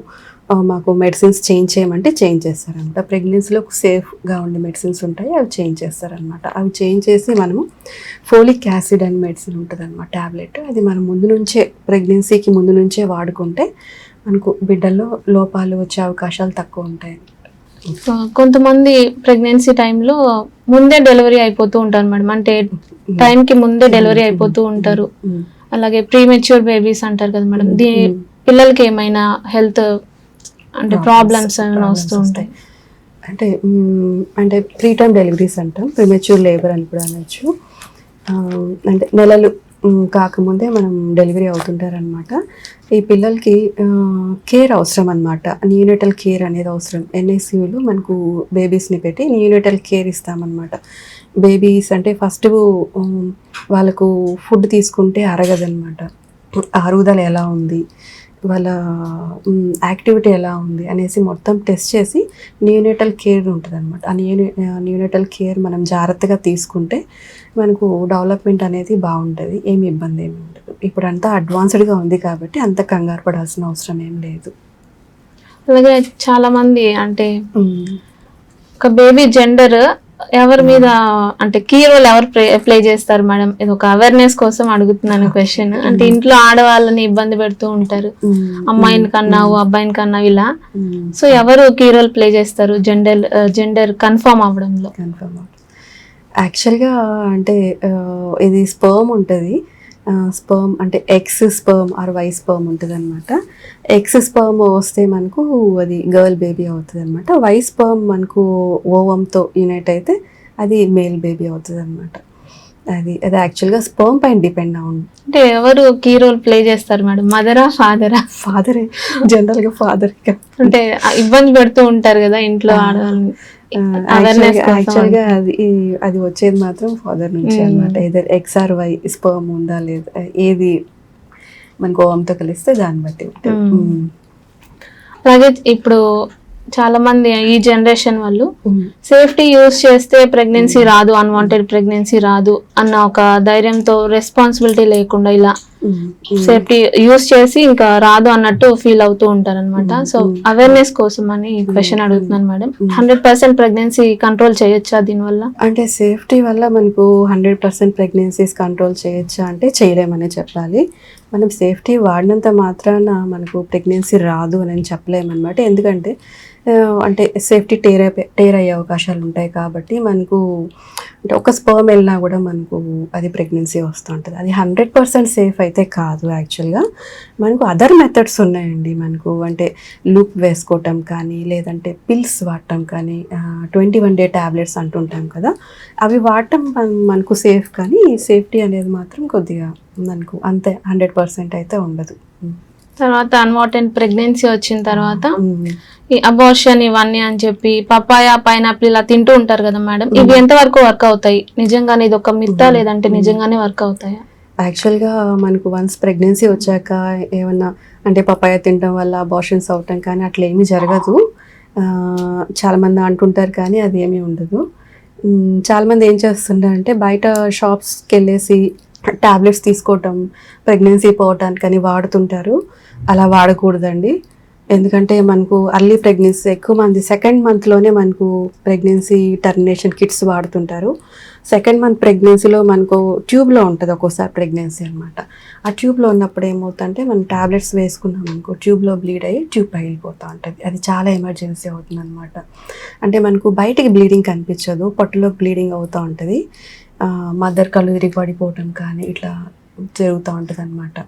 మాకు మెడిసిన్స్ చేంజ్ చేయమంటే చేంజ్ చేస్తారనమాట. ప్రెగ్నెన్సీలో సేఫ్గా ఉండే మెడిసిన్స్ ఉంటాయి, అవి చేంజ్ చేస్తారనమాట. అవి చేంజ్ చేసి మనము ఫోలిక్ యాసిడ్ అనే మెడిసిన్ ఉంటుంది అనమాట, ట్యాబ్లెట్. అది మనం ముందు నుంచే ప్రెగ్నెన్సీకి ముందు నుంచే వాడుకుంటే మనకు బిడ్డల్లో లోపాలు వచ్చే అవకాశాలు తక్కువ ఉంటాయి. కొంతమంది ప్రెగ్నెన్సీ టైంలో ముందే డెలివరీ అయిపోతూ ఉంటారు మేడం, అంటే టైంకి ముందే డెలివరీ అయిపోతూ ఉంటారు. అలాగే ప్రీమెచ్యూర్ బేబీస్ అంటారు కదా మేడం, పిల్లలకి ఏమైనా హెల్త్ అంటే ప్రాబ్లమ్స్ ఏమైనా వస్తూ ఉంటాయి? అంటే ప్రీటర్మ్ డెలివరీస్ అంటాం, ప్రీమెచ్యూర్ లేబర్ అని కూడా అనొచ్చు. అంటే నెలలు కాకముందే మనం డెలివరీ అవుతుంటారనమాట. ఈ పిల్లలకి కేర్ అవసరం అనమాట, న్యూనేటల్ కేర్ అనేది అవసరం. NICUలో మనకు బేబీస్ని పెట్టి న్యూనేటల్ కేర్ ఇస్తామన్నమాట. బేబీస్ అంటే ఫస్ట్ వాళ్ళకు ఫుడ్ తీసుకుంటే అరగదనమాట. అరుగుదల ఎలా ఉంది, వాళ్ళ యాక్టివిటీ ఎలా ఉంది అనేసి మొత్తం టెస్ట్ చేసి న్యూనేటల్ కేర్ ఉంటుంది అనమాట. ఆ న్యూనేటల్ కేర్ మనం జాగ్రత్తగా తీసుకుంటే మనకు డెవలప్మెంట్ అనేది బాగుంటుంది, ఏమి ఇబ్బంది ఏమి ఉండదు. ఇప్పుడు అంతా అడ్వాన్స్డ్గా ఉంది కాబట్టి అంత కంగారు పడాల్సిన అవసరం ఏం లేదు. అలాగే చాలా మంది అంటే ఒక బేబీ జెండర్ ఎవరి మీద అంటే కీ రోల్ ఎవరు ప్లే చేస్తారు మేడం? ఇది ఒక అవేర్నెస్ కోసం అడుగుతున్నాను క్వశ్చన్. అంటే ఇంట్లో ఆడవాళ్ళని ఇబ్బంది పెడుతూ ఉంటారు, అమ్మాయిని కన్నావు అబ్బాయిని కన్నావు ఇలా. సో ఎవరు కీ రోల్ ప్లే చేస్తారు జెండర్ కన్ఫర్మ్ అవ్వడంలో? యాక్చువల్గా అంటే ఇది స్పర్మ్ ఉంటుంది. స్పర్మ్ అంటే X sperm or Y sperm ఉంటుంది అనమాట. ఎక్స్ స్పర్మ్ వస్తే మనకు అది గర్ల్ బేబీ అవుతుంది అనమాట. వై స్పర్మ్ మనకు ఓవంతో యునైట్ అయితే అది మేల్ బేబీ అవుతుంది అనమాట. అది యాక్చువల్గా స్పర్మ్ పైన డిపెండ్ అవును. అంటే ఎవరు కీ రోల్ ప్లే చేస్తారు మేడం, మదరా ఫాదరా? ఫాదరే, జనరల్గా ఫాదర్. అంటే ఇబ్బంది పెడుతూ ఉంటారు కదా ఇంట్లో ఆడవాళ్ళని. యాక్చువల్గా అది వచ్చేది మాత్రం ఫాదర్ నుంచి అనమాట. Either X or Y sperm ఉందా లేదా, ఏది మనకు ఓవంతో కలిస్తే దాన్ని బట్టి ఉంటుంది. అలాగే ఇప్పుడు చాలా మంది ఈ జనరేషన్ వాళ్ళు సేఫ్టీ యూజ్ చేస్తే ప్రెగ్నెన్సీ రాదు, అన్వాంటెడ్ ప్రెగ్నెన్సీ రాదు అన్న ఒక ధైర్యంతో, రెస్పాన్సిబిలిటీ లేకుండా ఇలా సేఫ్టీ యూజ్ చేసి ఇంకా రాదు అన్నట్టు ఫీల్ అవుతూ ఉంటారు అనమాట. సో అవేర్నెస్ కోసం అని క్వశ్చన్ అడుగుతున్నాను మేడం. 100% ప్రెగ్నెన్సీ కంట్రోల్ చేయొచ్చా దీనివల్ల? అంటే సేఫ్టీ వల్ల మనకు 100% ప్రెగ్నెన్సీస్ కంట్రోల్ చేయొచ్చా అంటే చేయలేమనే చెప్పాలి. మనం సేఫ్టీ వాడినంత మాత్రాన మనకు ప్రెగ్నెన్సీ రాదు అని చెప్పలేమన్నమాట. ఎందుకంటే అంటే సేఫ్టీ టేర్ అయ్యే అవకాశాలు ఉంటాయి కాబట్టి మనకు అంటే ఒక స్పర్మ్ వెళ్ళినా కూడా మనకు అది ప్రెగ్నెన్సీ వస్తూ ఉంటుంది. అది 100% సేఫ్ అయితే కాదు. యాక్చువల్గా మనకు అదర్ మెథడ్స్ ఉన్నాయండి. మనకు అంటే లూప్ వేసుకోవటం కానీ, లేదంటే పిల్స్ వాడటం కానీ, 21 day ట్యాబ్లెట్స్ అంటుంటాం కదా, అవి వాడటం మనకు సేఫ్. కానీ సేఫ్టీ అనేది మాత్రం కొద్దిగా మనకు అంతే 100% అయితే ఉండదు. తర్వాత అన్వాంటెడ్ ప్రెగ్నెన్సీ వచ్చిన తర్వాత ఈ అబార్షన్ ఇవన్నీ అని చెప్పి పపాయ, పైనాపిల్ ఇలా తింటూ ఉంటారు కదా మేడం, ఇవి ఎంత వరకు వర్క్ అవుతాయి? నిజంగానే ఇది ఒక మిత్తా లేదంటే నిజంగానే వర్క్ అవుతాయా? యాక్చువల్గా మనకు వన్స్ ప్రెగ్నెన్సీ వచ్చాక ఏమన్నా అంటే పపాయ తినడం వల్ల అబార్షన్స్ అవటం కానీ అట్లా ఏమీ జరగదు. చాలామంది అంటుంటారు కానీ అది ఏమీ ఉండదు. చాలామంది ఏం చేస్తుంటారంటే బయట షాప్స్కి వెళ్ళేసి ట్యాబ్లెట్స్ తీసుకోవటం ప్రెగ్నెన్సీ పోవటానికి అని వాడుతుంటారు. అలా వాడకూడదండి. ఎందుకంటే మనకు అర్లీ ప్రెగ్నెన్సీ ఎక్కువ మంది సెకండ్ మంత్లోనే మనకు ప్రెగ్నెన్సీ టర్మినేషన్ కిట్స్ వాడుతుంటారు. సెకండ్ మంత్ ప్రెగ్నెన్సీలో మనకు ట్యూబ్లో ఉంటుంది ఒక్కోసారి ప్రెగ్నెన్సీ అనమాట. ఆ ట్యూబ్లో ఉన్నప్పుడు ఏమవుతుందంటే మనం టాబ్లెట్స్ వేసుకున్నాం అనుకో ట్యూబ్లో బ్లీడ్ అయ్యి ట్యూబ్ పగిలిపోతూ ఉంటుంది. అది చాలా ఎమర్జెన్సీ అవుతుంది అనమాట. అంటే మనకు బయటికి బ్లీడింగ్ కనిపించదు, పొట్టలో బ్లీడింగ్ అవుతూ ఉంటుంది. మదర్ కళ్ళు తిరిగి పడిపోవటం కానీ ఇట్లా జరుగుతూ ఉంటుంది అనమాట.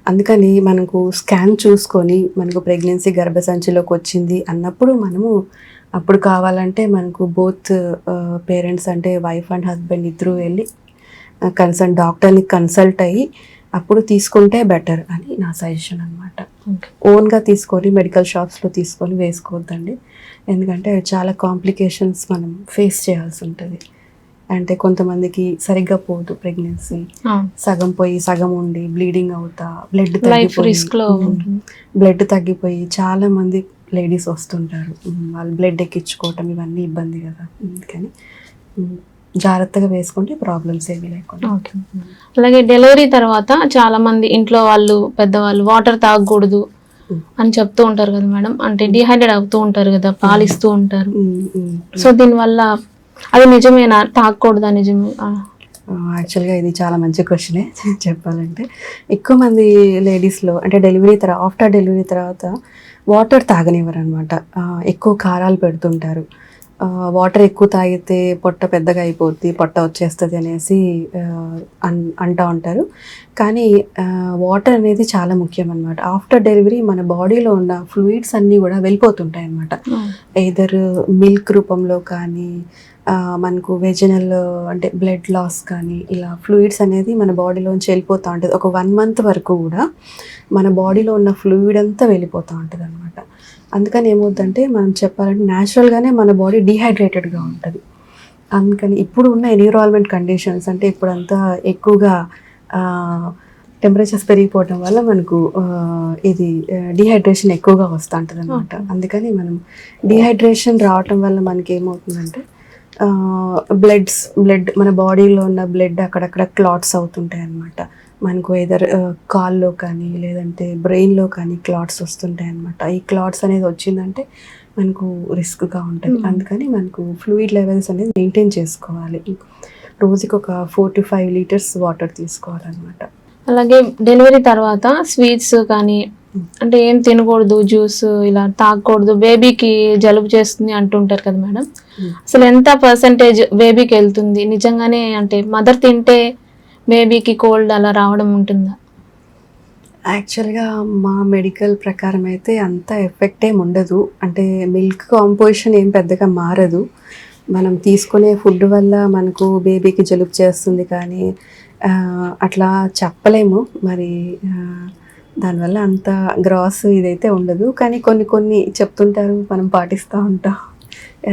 అందుకని మనకు స్కాన్ చూసుకొని మనకు ప్రెగ్నెన్సీ గర్భసంచిలోకి వచ్చింది అన్నప్పుడు మనము అప్పుడు కావాలంటే మనకు బోత్ పేరెంట్స్ అంటే వైఫ్ అండ్ హస్బెండ్ ఇద్దరు వెళ్ళి డాక్టర్ని కన్సల్ట్ అయ్యి అప్పుడు తీసుకుంటే బెటర్ అని నా సజెషన్ అనమాట. ఓన్గా తీసుకొని మెడికల్ షాప్స్లో తీసుకొని వేసుకోవద్దండి. ఎందుకంటే చాలా కాంప్లికేషన్స్ మనం ఫేస్ చేయాల్సి ఉంటుంది. అంటే కొంతమందికి సరిగ్గా పోదు ప్రెగ్నెన్సీ, సగం పోయి సగం ఉండి బ్లీడింగ్ అవుతా బ్లడ్ తగ్గిపోయి చాలా మంది లేడీస్ వస్తుంటారు. వాళ్ళు బ్లడ్ ఎక్కించుకోవటం ఇవన్నీ ఇబ్బంది కదా. అందుకని జాగ్రత్తగా వేసుకుంటే ప్రాబ్లమ్స్ ఏమీ లేకుండా. అలాగే డెలివరీ తర్వాత చాలా మంది ఇంట్లో వాళ్ళు పెద్దవాళ్ళు వాటర్ తాగకూడదు అని చెప్తూ ఉంటారు కదా మేడం. అంటే డిహైడ్రేట్ అవుతూ ఉంటారు కదా, పాలిస్తూ ఉంటారు. సో దీనివల్ల అది నిజమేనా, తాగకూడదా? నిజమే. యాక్చువల్గా ఇది చాలా మంచి క్వశ్చనే చెప్పాలంటే. ఎక్కువ మంది లేడీస్లో అంటే ఆఫ్టర్ డెలివరీ తర్వాత వాటర్ తాగనివ్వరు అనమాట. ఎక్కువ కారాలు పెడుతుంటారు. వాటర్ ఎక్కువ తాగితే పొట్ట పెద్దగా అయిపోద్ది, పొట్ట వచ్చేస్తుంది అనేసి అంటూ ఉంటారు. కానీ వాటర్ అనేది చాలా ముఖ్యం అనమాట. ఆఫ్టర్ డెలివరీ మన బాడీలో ఉన్న ఫ్లూయిడ్స్ అన్నీ కూడా వెళ్ళిపోతుంటాయి అనమాట. ఎయిదర్ మిల్క్ రూపంలో కానీ మనకు వెజినల్ అంటే బ్లడ్ లాస్ కానీ ఇలా ఫ్లూయిడ్స్ అనేది మన బాడీలోంచి వెళ్ళిపోతూ ఉంటుంది. ఒక 1 month వరకు కూడా మన బాడీలో ఉన్న ఫ్లూయిడ్ అంతా వెళ్ళిపోతూ ఉంటుంది అనమాట. అందుకని ఏమవుతుందంటే మనం చెప్పాలంటే న్యాచురల్గానే మన బాడీ డీహైడ్రేటెడ్గా ఉంటుంది. అందుకని ఇప్పుడు ఉన్న ఎన్విరాన్మెంట్ కండిషన్స్ అంటే ఇప్పుడంతా ఎక్కువగా టెంపరేచర్స్ పెరిగిపోవడం వల్ల మనకు ఇది డీహైడ్రేషన్ ఎక్కువగా వస్తూ ఉంటుంది అనమాట. అందుకని మనం డీహైడ్రేషన్ రావటం వల్ల మనకి ఏమవుతుందంటే బ్లడ్ మన బాడీలో ఉన్న బ్లడ్ అక్కడక్కడ క్లాట్స్ అవుతుంటాయి అన్నమాట. మనకు ఏదర్ కాల్లో కానీ లేదంటే బ్రెయిన్లో కానీ క్లాట్స్ వస్తుంటాయి అన్నమాట. ఈ క్లాట్స్ అనేది వచ్చిందంటే మనకు రిస్క్గా ఉంటుంది. అందుకని మనకు ఫ్లూయిడ్ లెవెల్స్ అనేది మెయింటైన్ చేసుకోవాలి. రోజుకి ఒక 4 to 5 liters వాటర్ తీసుకోవాలన్నమాట. అలాగే డెలివరీ తర్వాత స్వీట్స్ కానీ అంటే ఏం తినకూడదు, జ్యూస్ ఇలా తాగకూడదు, బేబీకి జలుబు చేస్తుంది అంటుంటారు కదా మేడం. అసలు ఎంత పర్సంటేజ్ బేబీకి వెళ్తుంది నిజంగానే? అంటే మదర్ తింటే బేబీకి కోల్డ్ అలా రావడం ఉంటుందా? యాక్చువల్గా మా మెడికల్ ప్రకారం అయితే అంత ఎఫెక్ట్ ఏమి ఉండదు. అంటే మిల్క్ కాంపోజిషన్ ఏం పెద్దగా మారదు. మనం తీసుకునే ఫుడ్ వల్ల మనకు బేబీకి జలుబు చేస్తుంది కానీ అట్లా చెప్పలేము. మరి దానివల్ల అంత గ్రాస్ ఇదైతే ఉండదు. కానీ కొన్ని చెప్తుంటారు, మనం పాటిస్తూ ఉంటాం.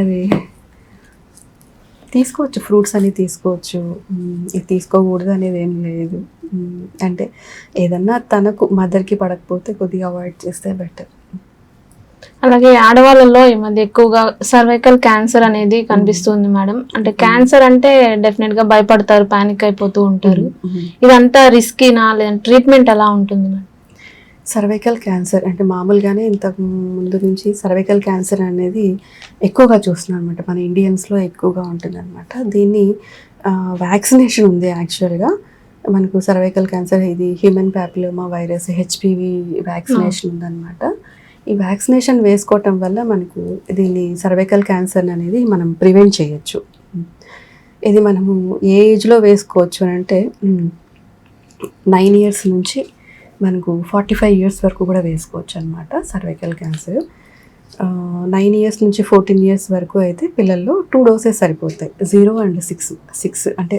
అది తీసుకోవచ్చు, ఫ్రూట్స్ అని తీసుకోవచ్చు, ఇది తీసుకోకూడదు అనేది ఏం లేదు. అంటే ఏదన్నా తనకు మదర్కి పడకపోతే కొద్దిగా అవాయిడ్ చేస్తే బెటర్. అలాగే ఆడవాళ్ళలో ఈ మధ్య ఎక్కువగా సర్వైకల్ క్యాన్సర్ అనేది కనిపిస్తుంది మేడం. అంటే క్యాన్సర్ అంటే డెఫినెట్ గా భయపడతారు, పానిక్ అయిపోతూ ఉంటారు. ఇదంతా రిస్కీనా, లేదా ట్రీట్మెంట్ ఎలా ఉంటుంది మేడం? సర్వైకల్ క్యాన్సర్ అంటే మామూలుగానే ఇంతకు ముందు నుంచి సర్వైకల్ క్యాన్సర్ అనేది ఎక్కువగా చూస్తున్నాం అనమాట. మన ఇండియన్స్లో ఎక్కువగా ఉంటుంది అనమాట. దీన్ని వ్యాక్సినేషన్ ఉంది యాక్చువల్గా. మనకు సర్వైకల్ క్యాన్సర్ ఇది human papilloma virus HPV vaccination ఉందన్నమాట. ఈ వ్యాక్సినేషన్ వేసుకోవటం వల్ల మనకు దీన్ని సర్వైకల్ క్యాన్సర్ అనేది మనం ప్రివెంట్ చేయొచ్చు. ఇది మనము ఏ ఏజ్లో వేసుకోవచ్చు అంటే 9 years నుంచి మనకు 45 years వరకు కూడా వేసుకోవచ్చు అనమాట సర్వైకల్ క్యాన్సర్. 9 years నుంచి 14 years వరకు అయితే పిల్లల్లో 2 doses సరిపోతాయి. 0 and 6 అంటే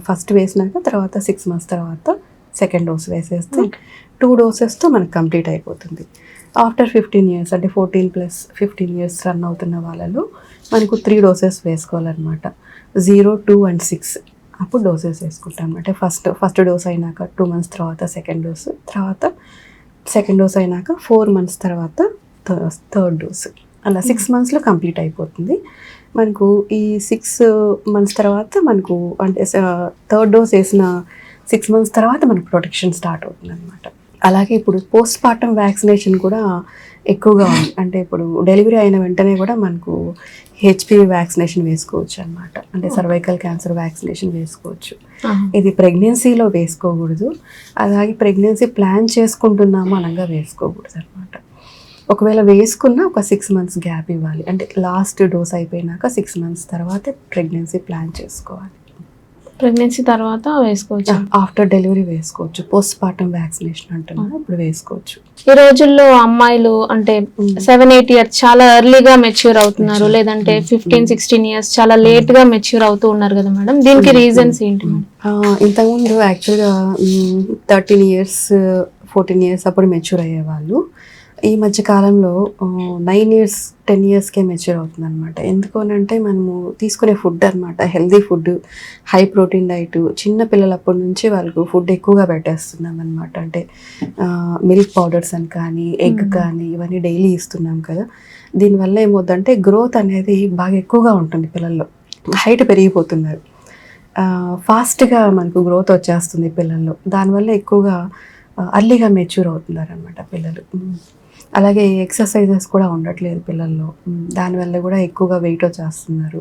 ఫస్ట్ వేసినాక తర్వాత 6 months తర్వాత సెకండ్ డోస్ వేసేస్తే 2 dosesతో మనకు కంప్లీట్ అయిపోతుంది. ఆఫ్టర్ 15 years అంటే 14 + 15 years రన్ అవుతున్న వాళ్ళలో మనకు 3 doses వేసుకోవాలన్నమాట. 0, 2 and 6 అప్పుడు డోసెస్ వేసుకుంటాం అనమాట. ఫస్ట్ డోస్ అయినాక 2 months తర్వాత సెకండ్ డోస్, తర్వాత సెకండ్ డోస్ అయినాక 4 months తర్వాత థర్డ్ డోస్. అలా 6 monthsలో కంప్లీట్ అయిపోతుంది. మనకు ఈ 6 months తర్వాత మనకు అంటే థర్డ్ డోస్ వేసిన 6 months తర్వాత మనకు ప్రొటెక్షన్ స్టార్ట్ అవుతుంది అనమాట. అలాగే ఇప్పుడు పోస్ట్ పార్టమ్ వ్యాక్సినేషన్ కూడా ఎక్కువగా ఉంది. అంటే ఇప్పుడు డెలివరీ అయిన వెంటనే కూడా మనకు హెచ్పివి వ్యాక్సినేషన్ వేసుకోవచ్చు అనమాట. అంటే సర్వైకల్ క్యాన్సర్ వ్యాక్సినేషన్ వేసుకోవచ్చు. ఇది ప్రెగ్నెన్సీలో వేసుకోకూడదు. అలాగే ప్రెగ్నెన్సీ ప్లాన్ చేసుకుంటున్నాము అనగా వేసుకోకూడదు అనమాట. ఒకవేళ వేసుకున్న ఒక 6 months గ్యాప్ ఇవ్వాలి. అంటే లాస్ట్ డోస్ అయిపోయినాక 6 months తర్వాత ప్రెగ్నెన్సీ ప్లాన్ చేసుకోవాలి. ప్రెగ్నెన్సీ తర్వాత వేసుకోవచ్చు. ఆఫ్టర్ డెలివరీ వేసుకోవచ్చు. పోస్ట్ పార్టమ్ వ్యాక్సినేషన్ అంటున్నారు, ఇప్పుడు వేసుకోవచ్చు. ఈ రోజుల్లో అమ్మాయిలు అంటే 7-8 years చాలా ఎర్లీగా మెచ్యూర్ అవుతున్నారు, లేదంటే 15-16 years చాలా లేట్ గా మెచ్యూర్ అవుతూ ఉన్నారు కదా మేడం. దీనికి రీజన్స్ ఏంటి మేడం? ఇంతకుముందు యాక్చువల్గా 13 years 14 years అప్పుడు మెచ్యూర్ అయ్యేవాళ్ళు. ఈ మధ్య కాలంలో 9 years 10 yearsకే మెచ్యూర్ అవుతుంది అనమాట. ఎందుకు అంటే మనము తీసుకునే ఫుడ్ అనమాట, healthy food, high protein diet, చిన్న పిల్లలప్పటి నుంచి వాళ్ళకు ఫుడ్ ఎక్కువగా పెట్టేస్తున్నాం అనమాట. అంటే మిల్క్ పౌడర్స్ అని కానీ ఎగ్ కానీ ఇవన్నీ డైలీ ఇస్తున్నాం కదా. దీనివల్ల ఏమవుతుందంటే గ్రోత్ అనేది బాగా ఎక్కువగా ఉంటుంది పిల్లల్లో, హైట్ పెరిగిపోతున్నారు, ఫాస్ట్గా మనకు గ్రోత్ వచ్చేస్తుంది పిల్లల్లో. దానివల్ల ఎక్కువగా అర్లీగా మెచ్యూర్ అవుతున్నారు అనమాట పిల్లలు. అలాగే ఎక్సర్సైజెస్ కూడా ఉండట్లేదు పిల్లల్లో, దానివల్ల కూడా ఎక్కువగా వెయిట్ వచ్చేస్తున్నారు.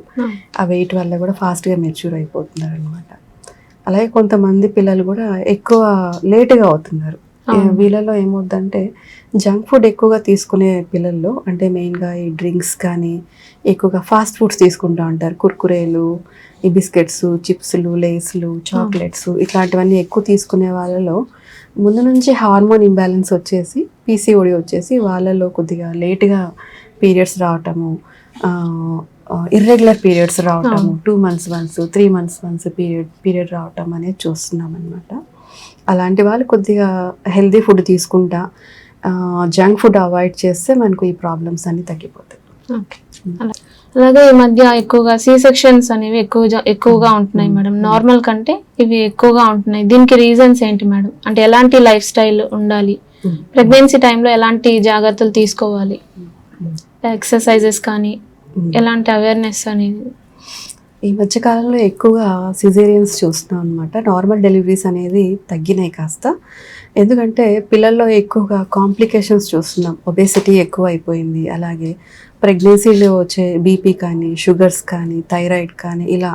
ఆ వెయిట్ వల్ల కూడా ఫాస్ట్గా మెచ్యూర్ అయిపోతున్నారు అనమాట. అలాగే కొంతమంది పిల్లలు కూడా ఎక్కువ లేటుగా అవుతున్నారు. వీళ్ళలో ఏమవుద్దంటే జంక్ ఫుడ్ ఎక్కువగా తీసుకునే పిల్లల్లో, అంటే మెయిన్గా ఈ డ్రింక్స్ కానీ ఎక్కువగా ఫాస్ట్ ఫుడ్స్ తీసుకుంటూ ఉంటారు. కుర్కురేలు, ఈ బిస్కెట్స్, చిప్స్లు, లేస్లు, చాక్లెట్స్ ఇట్లాంటివన్నీ ఎక్కువ తీసుకునే వాళ్ళలో ముందు నుంచి హార్మోన్ ఇంబ్యాలెన్స్ వచ్చేసి పీసీఓడి వచ్చేసి వాళ్ళలో కొద్దిగా లేట్గా పీరియడ్స్ రావటము, ఇర్రెగ్యులర్ పీరియడ్స్ రావటము, 2 months once 3 months once period రావటం అనేది చూస్తున్నాం అనమాట. అలాంటి వాళ్ళు కొద్దిగా హెల్దీ ఫుడ్ తీసుకుంటా జంక్ ఫుడ్ అవాయిడ్ చేస్తే మనకు ఈ ప్రాబ్లమ్స్ అన్నీ తగ్గిపోతాయి. అలాగే ఈ మధ్య ఎక్కువగా సి సెక్షన్స్ అనేవి ఎక్కువగా ఉంటున్నాయి మేడం, నార్మల్ కంటే ఇవి ఎక్కువగా ఉంటున్నాయి. దీనికి రీజన్స్ ఏంటి మేడం? అంటే ఎలాంటి లైఫ్ స్టైల్ ఉండాలి, ప్రెగ్నెన్సీ టైంలో ఎలాంటి జాగ్రత్తలు తీసుకోవాలి, ఎక్సర్సైజెస్ కానీ ఎలాంటి అవేర్నెస్ అనేది? ఈ మధ్యకాలంలో ఎక్కువగా సిజేరియన్స్ చూస్తున్నాం అనమాట. నార్మల్ డెలివరీస్ అనేది తగ్గినాయి కాస్త. ఎందుకంటే పిల్లల్లో ఎక్కువగా కాంప్లికేషన్స్ చూస్తున్నాం, ఒబేసిటీ ఎక్కువ అయిపోయింది. అలాగే ప్రెగ్నెన్సీలో వచ్చే బీపీ కానీ షుగర్స్ కానీ థైరాయిడ్ కానీ ఇలా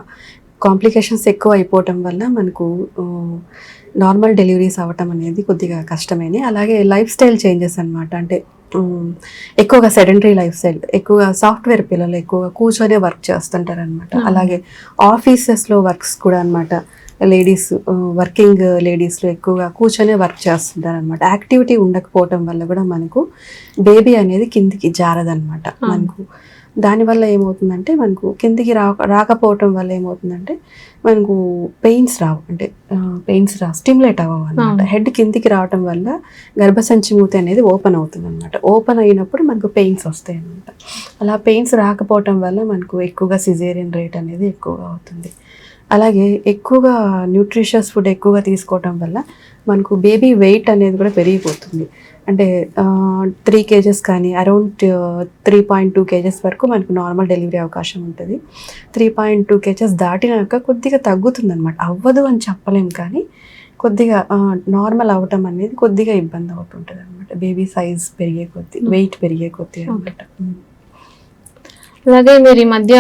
కాంప్లికేషన్స్ ఎక్కువ అయిపోవటం వల్ల మనకు నార్మల్ డెలివరీస్ అవ్వటం అనేది కొద్దిగా కష్టమైనవి. అలాగే లైఫ్ స్టైల్ చేంజెస్ అనమాట. అంటే ఎక్కువగా సెడెంటరీ లైఫ్ స్టైల్, ఎక్కువగా సాఫ్ట్వేర్ పిల్లలు ఎక్కువగా కూర్చొనే వర్క్ చేస్తుంటారు అనమాట. అలాగే ఆఫీసెస్లో వర్క్స్ కూడా అనమాట, లేడీస్ వర్కింగ్ లేడీస్లో ఎక్కువగా కూర్చొనే వర్క్ చేస్తుంటారు అనమాట. యాక్టివిటీ ఉండకపోవటం వల్ల కూడా మనకు బేబీ అనేది కిందికి జారదనమాట. మనకు దానివల్ల ఏమవుతుందంటే మనకు కిందికి రాకపోవటం వల్ల ఏమవుతుందంటే మనకు పెయిన్స్ రావు, అంటే పెయిన్స్ స్టిమ్యులేట్ అవ్వవు అనమాట. హెడ్ కిందికి రావటం వల్ల గర్భసంచి మూతి అనేది ఓపెన్ అవుతుంది అనమాట. ఓపెన్ అయినప్పుడు మనకు పెయిన్స్ వస్తాయి అనమాట. అలా పెయిన్స్ రాకపోవటం వల్ల మనకు ఎక్కువగా సిజేరియన్ రేట్ అనేది ఎక్కువగా అవుతుంది. అలాగే ఎక్కువగా న్యూట్రిషియస్ ఫుడ్ ఎక్కువగా తీసుకోవటం వల్ల మనకు బేబీ వెయిట్ అనేది కూడా పెరిగిపోతుంది. అంటే 3 kgs కానీ అరౌండ్ 3.2 kgs వరకు మనకు నార్మల్ డెలివరీ అవకాశం ఉంటుంది. 3.2 kgs దాటినాక కొద్దిగా తగ్గుతుంది అనమాట. అవ్వదు అని చెప్పలేం, కానీ కొద్దిగా నార్మల్ అవ్వటం అనేది కొద్దిగా ఇబ్బంది అవుతుంటుంది అనమాట. బేబీ సైజ్ పెరిగే కొద్దీ, వెయిట్ పెరిగే కొద్దీ అనమాట. అలాగే మీరు ఈ మధ్య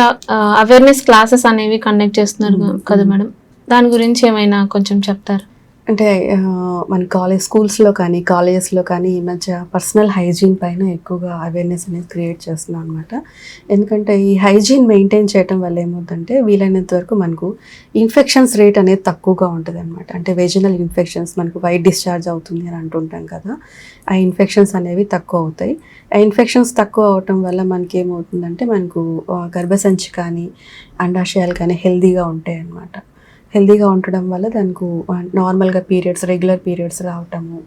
అవేర్నెస్ క్లాసెస్ అనేవి కండక్ట్ చేస్తున్నారు కదా మేడం, దాని గురించి ఏమైనా కొంచెం చెప్తారు? అంటే మన స్కూల్స్లో కానీ కాలేజెస్లో కానీ ఈ మధ్య పర్సనల్ హైజీన్ పైన ఎక్కువగా అవేర్నెస్ అనేది క్రియేట్ చేస్తున్నాం అనమాట. ఎందుకంటే ఈ హైజీన్ మెయింటైన్ చేయడం వల్ల ఏమవుతుందంటే వీలైనంత వరకు మనకు ఇన్ఫెక్షన్స్ రేట్ అనేది తక్కువగా ఉంటుంది అనమాట. అంటే వెజినల్ ఇన్ఫెక్షన్స్, మనకు వైట్ డిశ్చార్జ్ అవుతుంది అని అంటుంటాం కదా, ఆ ఇన్ఫెక్షన్స్ అనేవి తక్కువ అవుతాయి. ఆ ఇన్ఫెక్షన్స్ తక్కువ అవటం వల్ల మనకి ఏమవుతుందంటే మనకు గర్భసంచి కానీ అండాశయాలు కానీ హెల్దీగా ఉంటాయి అన్నమాట. హెల్దీగా ఉండడం వల్ల దానికి నార్మల్గా పీరియడ్స్, రెగ్యులర్ పీరియడ్స్ రావటము,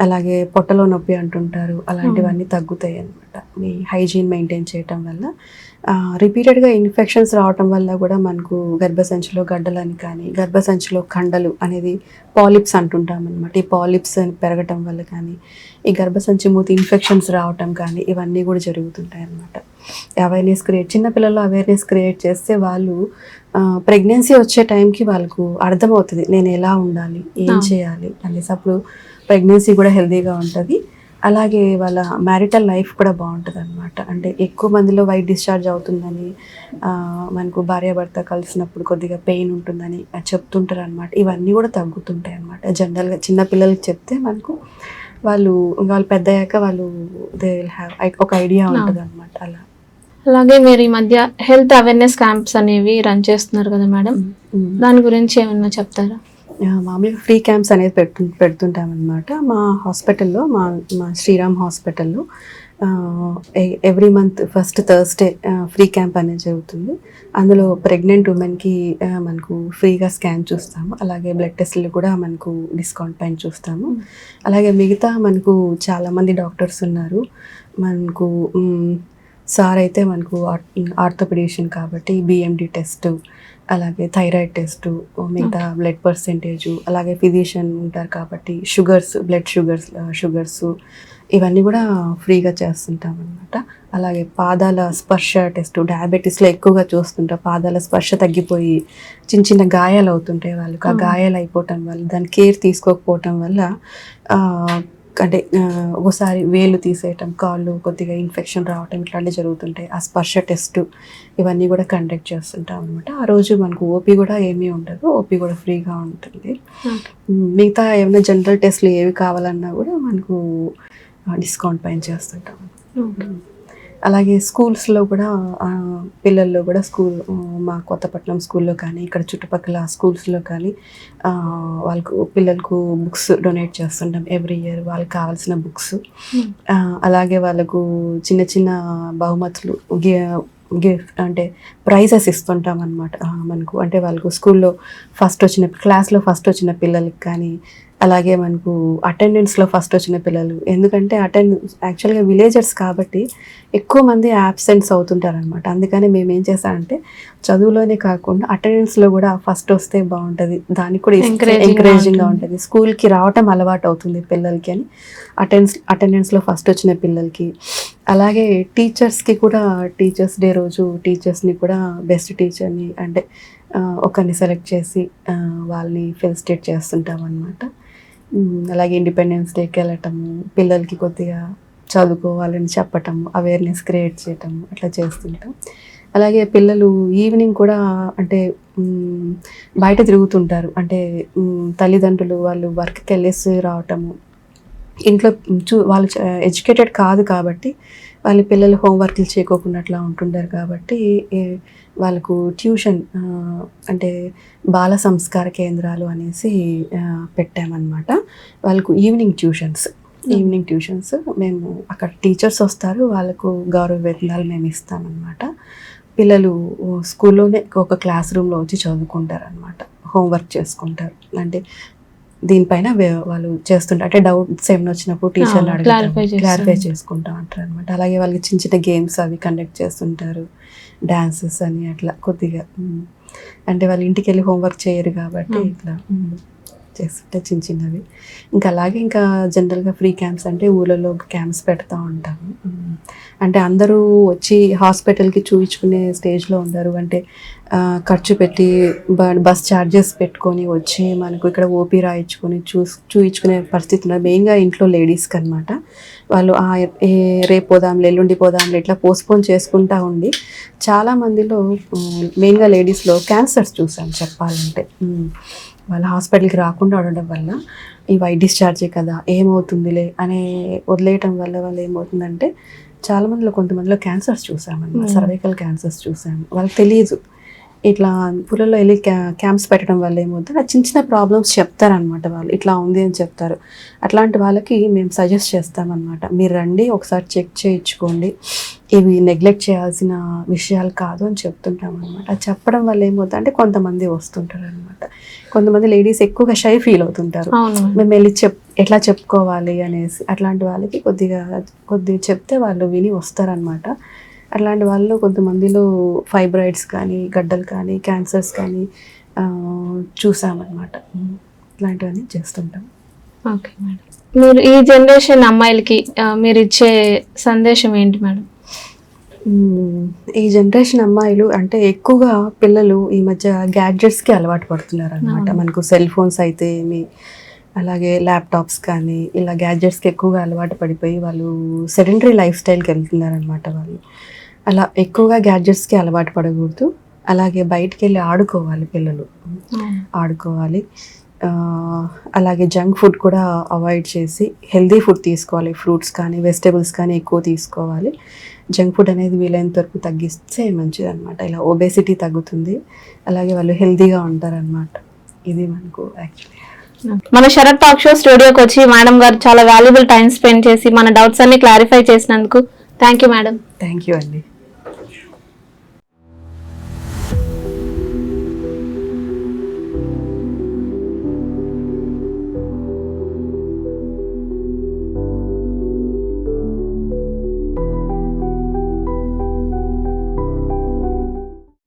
అలాగే పొట్టలో నొప్పి అంటుంటారు, అలాంటివన్నీ తగ్గుతాయి అన్నమాట ఈ హైజీన్ మెయింటైన్ చేయటం వల్ల. రిపీటెడ్గా ఇన్ఫెక్షన్స్ రావటం వల్ల కూడా మనకు గర్భసంచిలో గడ్డలని కానీ గర్భసంచిలో కండలు అనేది పాలిప్స్ అంటుంటాం అనమాట. ఈ పాలిప్స్ పెరగటం వల్ల కానీ ఈ గర్భసంచి మూతి ఇన్ఫెక్షన్స్ రావటం కానీ ఇవన్నీ కూడా జరుగుతుంటాయి అన్నమాట. చిన్నపిల్లల్లో అవేర్నెస్ క్రియేట్ చేస్తే వాళ్ళు ప్రెగ్నెన్సీ వచ్చే టైంకి వాళ్ళకు అర్థమవుతుంది నేను ఎలా ఉండాలి, ఏం చేయాలి అనేసి. అప్పుడు ప్రెగ్నెన్సీ కూడా హెల్తీగా ఉంటుంది, అలాగే వాళ్ళ మ్యారిటల్ లైఫ్ కూడా బాగుంటుంది అనమాట. అంటే ఎక్కువ మందిలో వైట్ డిశ్చార్జ్ అవుతుందని, మనకు భార్యాభర్త కలిసినప్పుడు కొద్దిగా పెయిన్ ఉంటుందని చెప్తుంటారు అనమాట. ఇవన్నీ కూడా తగ్గుతుంటాయి అనమాట. జనరల్గా చిన్నపిల్లలకి చెప్తే మనకు వాళ్ళు పెద్ద అయ్యాక వాళ్ళు దే విల్ హ్యావ్ ఒక ఐడియా ఉంటుంది అనమాట. అలా అలాగే మీరు ఈ మధ్య హెల్త్ అవేర్నెస్ క్యాంప్స్ అనేవి రన్ చేస్తున్నారు కదా మేడం, దాని గురించి ఏమన్నా చెప్తారా? మామూలుగా ఫ్రీ క్యాంప్స్ అనేది పెడుతుంటాం అనమాట. మా హాస్పిటల్లో, మా శ్రీరామ్ హాస్పిటల్లో every month first Thursday free camp అనేది జరుగుతుంది. అందులో ప్రెగ్నెంట్ ఉమెన్కి మనకు ఫ్రీగా స్కాన్ చూస్తాము. అలాగే బ్లడ్ టెస్ట్లు కూడా మనకు డిస్కౌంట్ పైన చూస్తాము. అలాగే మిగతా మనకు చాలామంది డాక్టర్స్ ఉన్నారు. మనకు సార్ అయితే మనకు ఆర్థోపెడిషన్ కాబట్టి బిఎండి టెస్ట్, అలాగే థైరాయిడ్ టెస్టు, మిగతా బ్లడ్ పర్సెంటేజు, అలాగే ఫిజిషియన్ ఉంటారు కాబట్టి బ్లడ్ షుగర్స్ ఇవన్నీ కూడా ఫ్రీగా చేస్తుంటాం అనమాట. అలాగే పాదాల స్పర్శ టెస్టు, డయాబెటీస్లో ఎక్కువగా చూస్తుంటాం. పాదాల స్పర్శ తగ్గిపోయి చిన్న చిన్న గాయాలు అవుతుంటాయి వాళ్ళకి. ఆ గాయాలు అయిపోవటం వల్ల, దాని కేర్ తీసుకోకపోవటం వల్ల అంటే ఒకసారి వేలు తీసేయటం, కాళ్ళు కొద్దిగా ఇన్ఫెక్షన్ రావటం ఇట్లాంటివి జరుగుతుంటాయి. ఆ స్పర్శ టెస్టు ఇవన్నీ కూడా కండక్ట్ చేస్తుంటాం అనమాట. ఆ రోజు మనకు ఓపీ కూడా ఏమీ ఉండదు, ఓపీ కూడా ఫ్రీగా ఉంటుంది. మిగతా ఏమైనా జనరల్ టెస్ట్లు ఏవి కావాలన్నా కూడా మనకు డిస్కౌంట్ పైన చేస్తుంటాం. అలాగే స్కూల్స్లో కూడా పిల్లల్లో కూడా మా కొత్తపట్నం స్కూల్లో కానీ ఇక్కడ చుట్టుపక్కల స్కూల్స్లో కానీ పిల్లలకు బుక్స్ డొనేట్ చేస్తుంటాం ఎవ్రీ ఇయర్, వాళ్ళకి కావాల్సిన బుక్స్. అలాగే వాళ్ళకు చిన్న చిన్న బహుమతులు గిఫ్ట్ అంటే ప్రైజెస్ ఇస్తుంటాం అనమాట. మనకు అంటే వాళ్ళకు స్కూల్లో క్లాస్లో ఫస్ట్ వచ్చిన పిల్లలకి కానీ, అలాగే మనకు అటెండెన్స్లో ఫస్ట్ వచ్చిన పిల్లలు, ఎందుకంటే యాక్చువల్గా విలేజర్స్ కాబట్టి ఎక్కువ మంది యాబ్సెంట్స్ అవుతుంటారు అనమాట. అందుకని మేము ఏం చేస్తామంటే చదువులోనే కాకుండా అటెండెన్స్లో కూడా ఫస్ట్ వస్తే బాగుంటుంది, దానికి కూడా ఎంకరేజింగ్గా ఉంటుంది, స్కూల్కి రావటం అలవాటు అవుతుంది పిల్లలకి అని అటెండెన్స్లో ఫస్ట్ వచ్చిన పిల్లలకి. అలాగే టీచర్స్కి కూడా టీచర్స్ డే రోజు టీచర్స్ని కూడా బెస్ట్ టీచర్ని అంటే ఒకరిని సెలెక్ట్ చేసి వాళ్ళని ఫెలిసిటేట్ చేస్తుంటాం అనమాట. అలాగే ఇండిపెండెన్స్ డేకి వెళ్ళటము, పిల్లలకి కొద్దిగా చదువుకోవాలని చెప్పటము, అవేర్నెస్ క్రియేట్ చేయటము అట్లా చేస్తుంటాం. అలాగే పిల్లలు ఈవినింగ్ కూడా అంటే బయట తిరుగుతుంటారు. అంటే తల్లిదండ్రులు వాళ్ళు వర్క్కి వెళ్ళేసి రావటము, ఇంట్లో వాళ్ళు ఎడ్యుకేటెడ్ కాదు కాబట్టి వాళ్ళ పిల్లలు హోంవర్క్లు చేయకోకుండా అట్లా ఉంటుంటారు కాబట్టి వాళ్ళకు ట్యూషన్ అంటే బాల సంస్కార కేంద్రాలు అనేసి పెట్టామన్నమాట. వాళ్ళకు ఈవినింగ్ ట్యూషన్స్ మేము అక్కడ టీచర్స్ వస్తారు, వాళ్ళకు గౌరవ వేతనాలు మేము ఇస్తామన్నమాట. పిల్లలు స్కూల్లోనే ఒక క్లాస్ రూమ్లో వచ్చి చదువుకుంటారు అనమాట, హోంవర్క్ చేసుకుంటారు. అంటే దీనిపైన వాళ్ళు చేస్తుంటారు, అంటే డౌట్స్ ఏమైనా వచ్చినప్పుడు టీచర్లు క్లారిఫై చేసుకుంటా ఉంటారు అనమాట. అలాగే వాళ్ళకి చిన్న చిన్న గేమ్స్ అవి కండక్ట్ చేస్తుంటారు, డాన్సెస్ అని అట్లా కొద్దిగా. అంటే వాళ్ళు ఇంటికి వెళ్ళి హోంవర్క్ చేయరు కాబట్టి ఇట్లా చేస్తుంటే చిన్న చిన్నవి. ఇంకా అలాగే ఇంకా జనరల్గా ఫ్రీ క్యాంప్స్ అంటే ఊళ్ళలో క్యాంప్స్ పెడతా ఉంటాము. అంటే అందరూ వచ్చి హాస్పిటల్కి చూయించుకునే స్టేజ్లో ఉండరు. అంటే ఖర్చు పెట్టి బస్ ఛార్జెస్ పెట్టుకొని వచ్చి మనకు ఇక్కడ ఓపీ రాయించుకొని చూయించుకునే పరిస్థితి ఉన్నారు. మెయిన్గా ఇంట్లో లేడీస్కి అనమాట. వాళ్ళు రేపు పోదాంలే, ఎల్లుండి పోదాంలే ఇట్లా పోస్ట్పోన్ చేసుకుంటా ఉండి చాలామందిలో మెయిన్గా లేడీస్లో క్యాన్సర్స్ చూసాం చెప్పాలంటే. వాళ్ళ హాస్పిటల్కి రాకుండా ఉండడం వల్ల ఈ వైట్ డిశ్చార్జే కదా ఏమవుతుందిలే అనే వదిలేయటం వల్ల వాళ్ళు ఏమవుతుందంటే చాలామందిలో కొంతమందిలో క్యాన్సర్స్ చూసామన్నమాట, సర్వైకల్ క్యాన్సర్స్ చూసాము. వాళ్ళకి తెలియదు. ఇట్లా పులలో వెళ్ళి క్యాంప్స్ పెట్టడం వల్ల ఏమవుతుంది, చిన్న చిన్న ప్రాబ్లమ్స్ చెప్తారనమాట. వాళ్ళు ఇట్లా ఉంది అని చెప్తారు. అట్లాంటి వాళ్ళకి మేము సజెస్ట్ చేస్తామన్నమాట, మీరు రండి ఒకసారి చెక్ చేయించుకోండి, ఇవి నెగ్లెక్ట్ చేయాల్సిన విషయాలు కాదు అని చెప్తుంటాం అనమాట. అది చెప్పడం వల్ల ఏమవుతుంది అంటే కొంతమంది వస్తుంటారు అనమాట. కొంతమంది లేడీస్ ఎక్కువగా షై ఫీల్ అవుతుంటారు, మేము వెళ్ళి ఎట్లా చెప్పుకోవాలి అనేసి. అట్లాంటి వాళ్ళకి కొద్దిగా చెప్తే వాళ్ళు విని వస్తారనమాట. అట్లాంటి వాళ్ళు కొంతమందిలో ఫైబ్రాయిడ్స్ కానీ, గడ్డలు కానీ, క్యాన్సర్స్ కానీ చూసామన్నమాట. ఇట్లాంటివన్నీ చేస్తుంటాం. ఓకే మేడం, మీరు ఈ జనరేషన్ అమ్మాయిలకి మీరు ఇచ్చే సందేశం ఏంటి మేడం? ఈ జనరేషన్ అమ్మాయిలు అంటే ఎక్కువగా పిల్లలు ఈ మధ్య గ్యాడ్జెట్స్కి అలవాటు పడుతున్నారు అనమాట. మనకు సెల్ ఫోన్స్ అయితే ఏమి, అలాగే ల్యాప్టాప్స్ కానీ ఇలా గ్యాడ్జెట్స్కి ఎక్కువగా అలవాటు పడిపోయి వాళ్ళు సెడెంటరీ లైఫ్ స్టైల్కి వెళ్తున్నారనమాట వాళ్ళు. అలా ఎక్కువగా గ్యాడ్జెట్స్కి అలవాటు పడకూడదు. అలాగే బయటికి వెళ్ళి ఆడుకోవాలి పిల్లలు, ఆడుకోవాలి. అలాగే జంక్ ఫుడ్ కూడా అవాయిడ్ చేసి హెల్దీ ఫుడ్ తీసుకోవాలి. ఫ్రూట్స్ కానీ వెజిటేబుల్స్ కానీ ఎక్కువ తీసుకోవాలి. జంక్ ఫుడ్ అనేది వీలైనంత వరకు తగ్గిస్తే మంచిది అనమాట. ఇలా ఒబేసిటీ తగ్గుతుంది, అలాగే వాళ్ళు హెల్దీగా ఉంటారనమాట. ఇది మనకు యాక్చువల్లీ మన శరత్ టాక్ షో స్టూడియోకి వచ్చి మేడం గారు చాలా వాల్యుబుల్ టైం స్పెండ్ చేసి మన డౌట్స్ అన్ని క్లారిఫై చేసినందుకు thank you madam. Thank you అండి.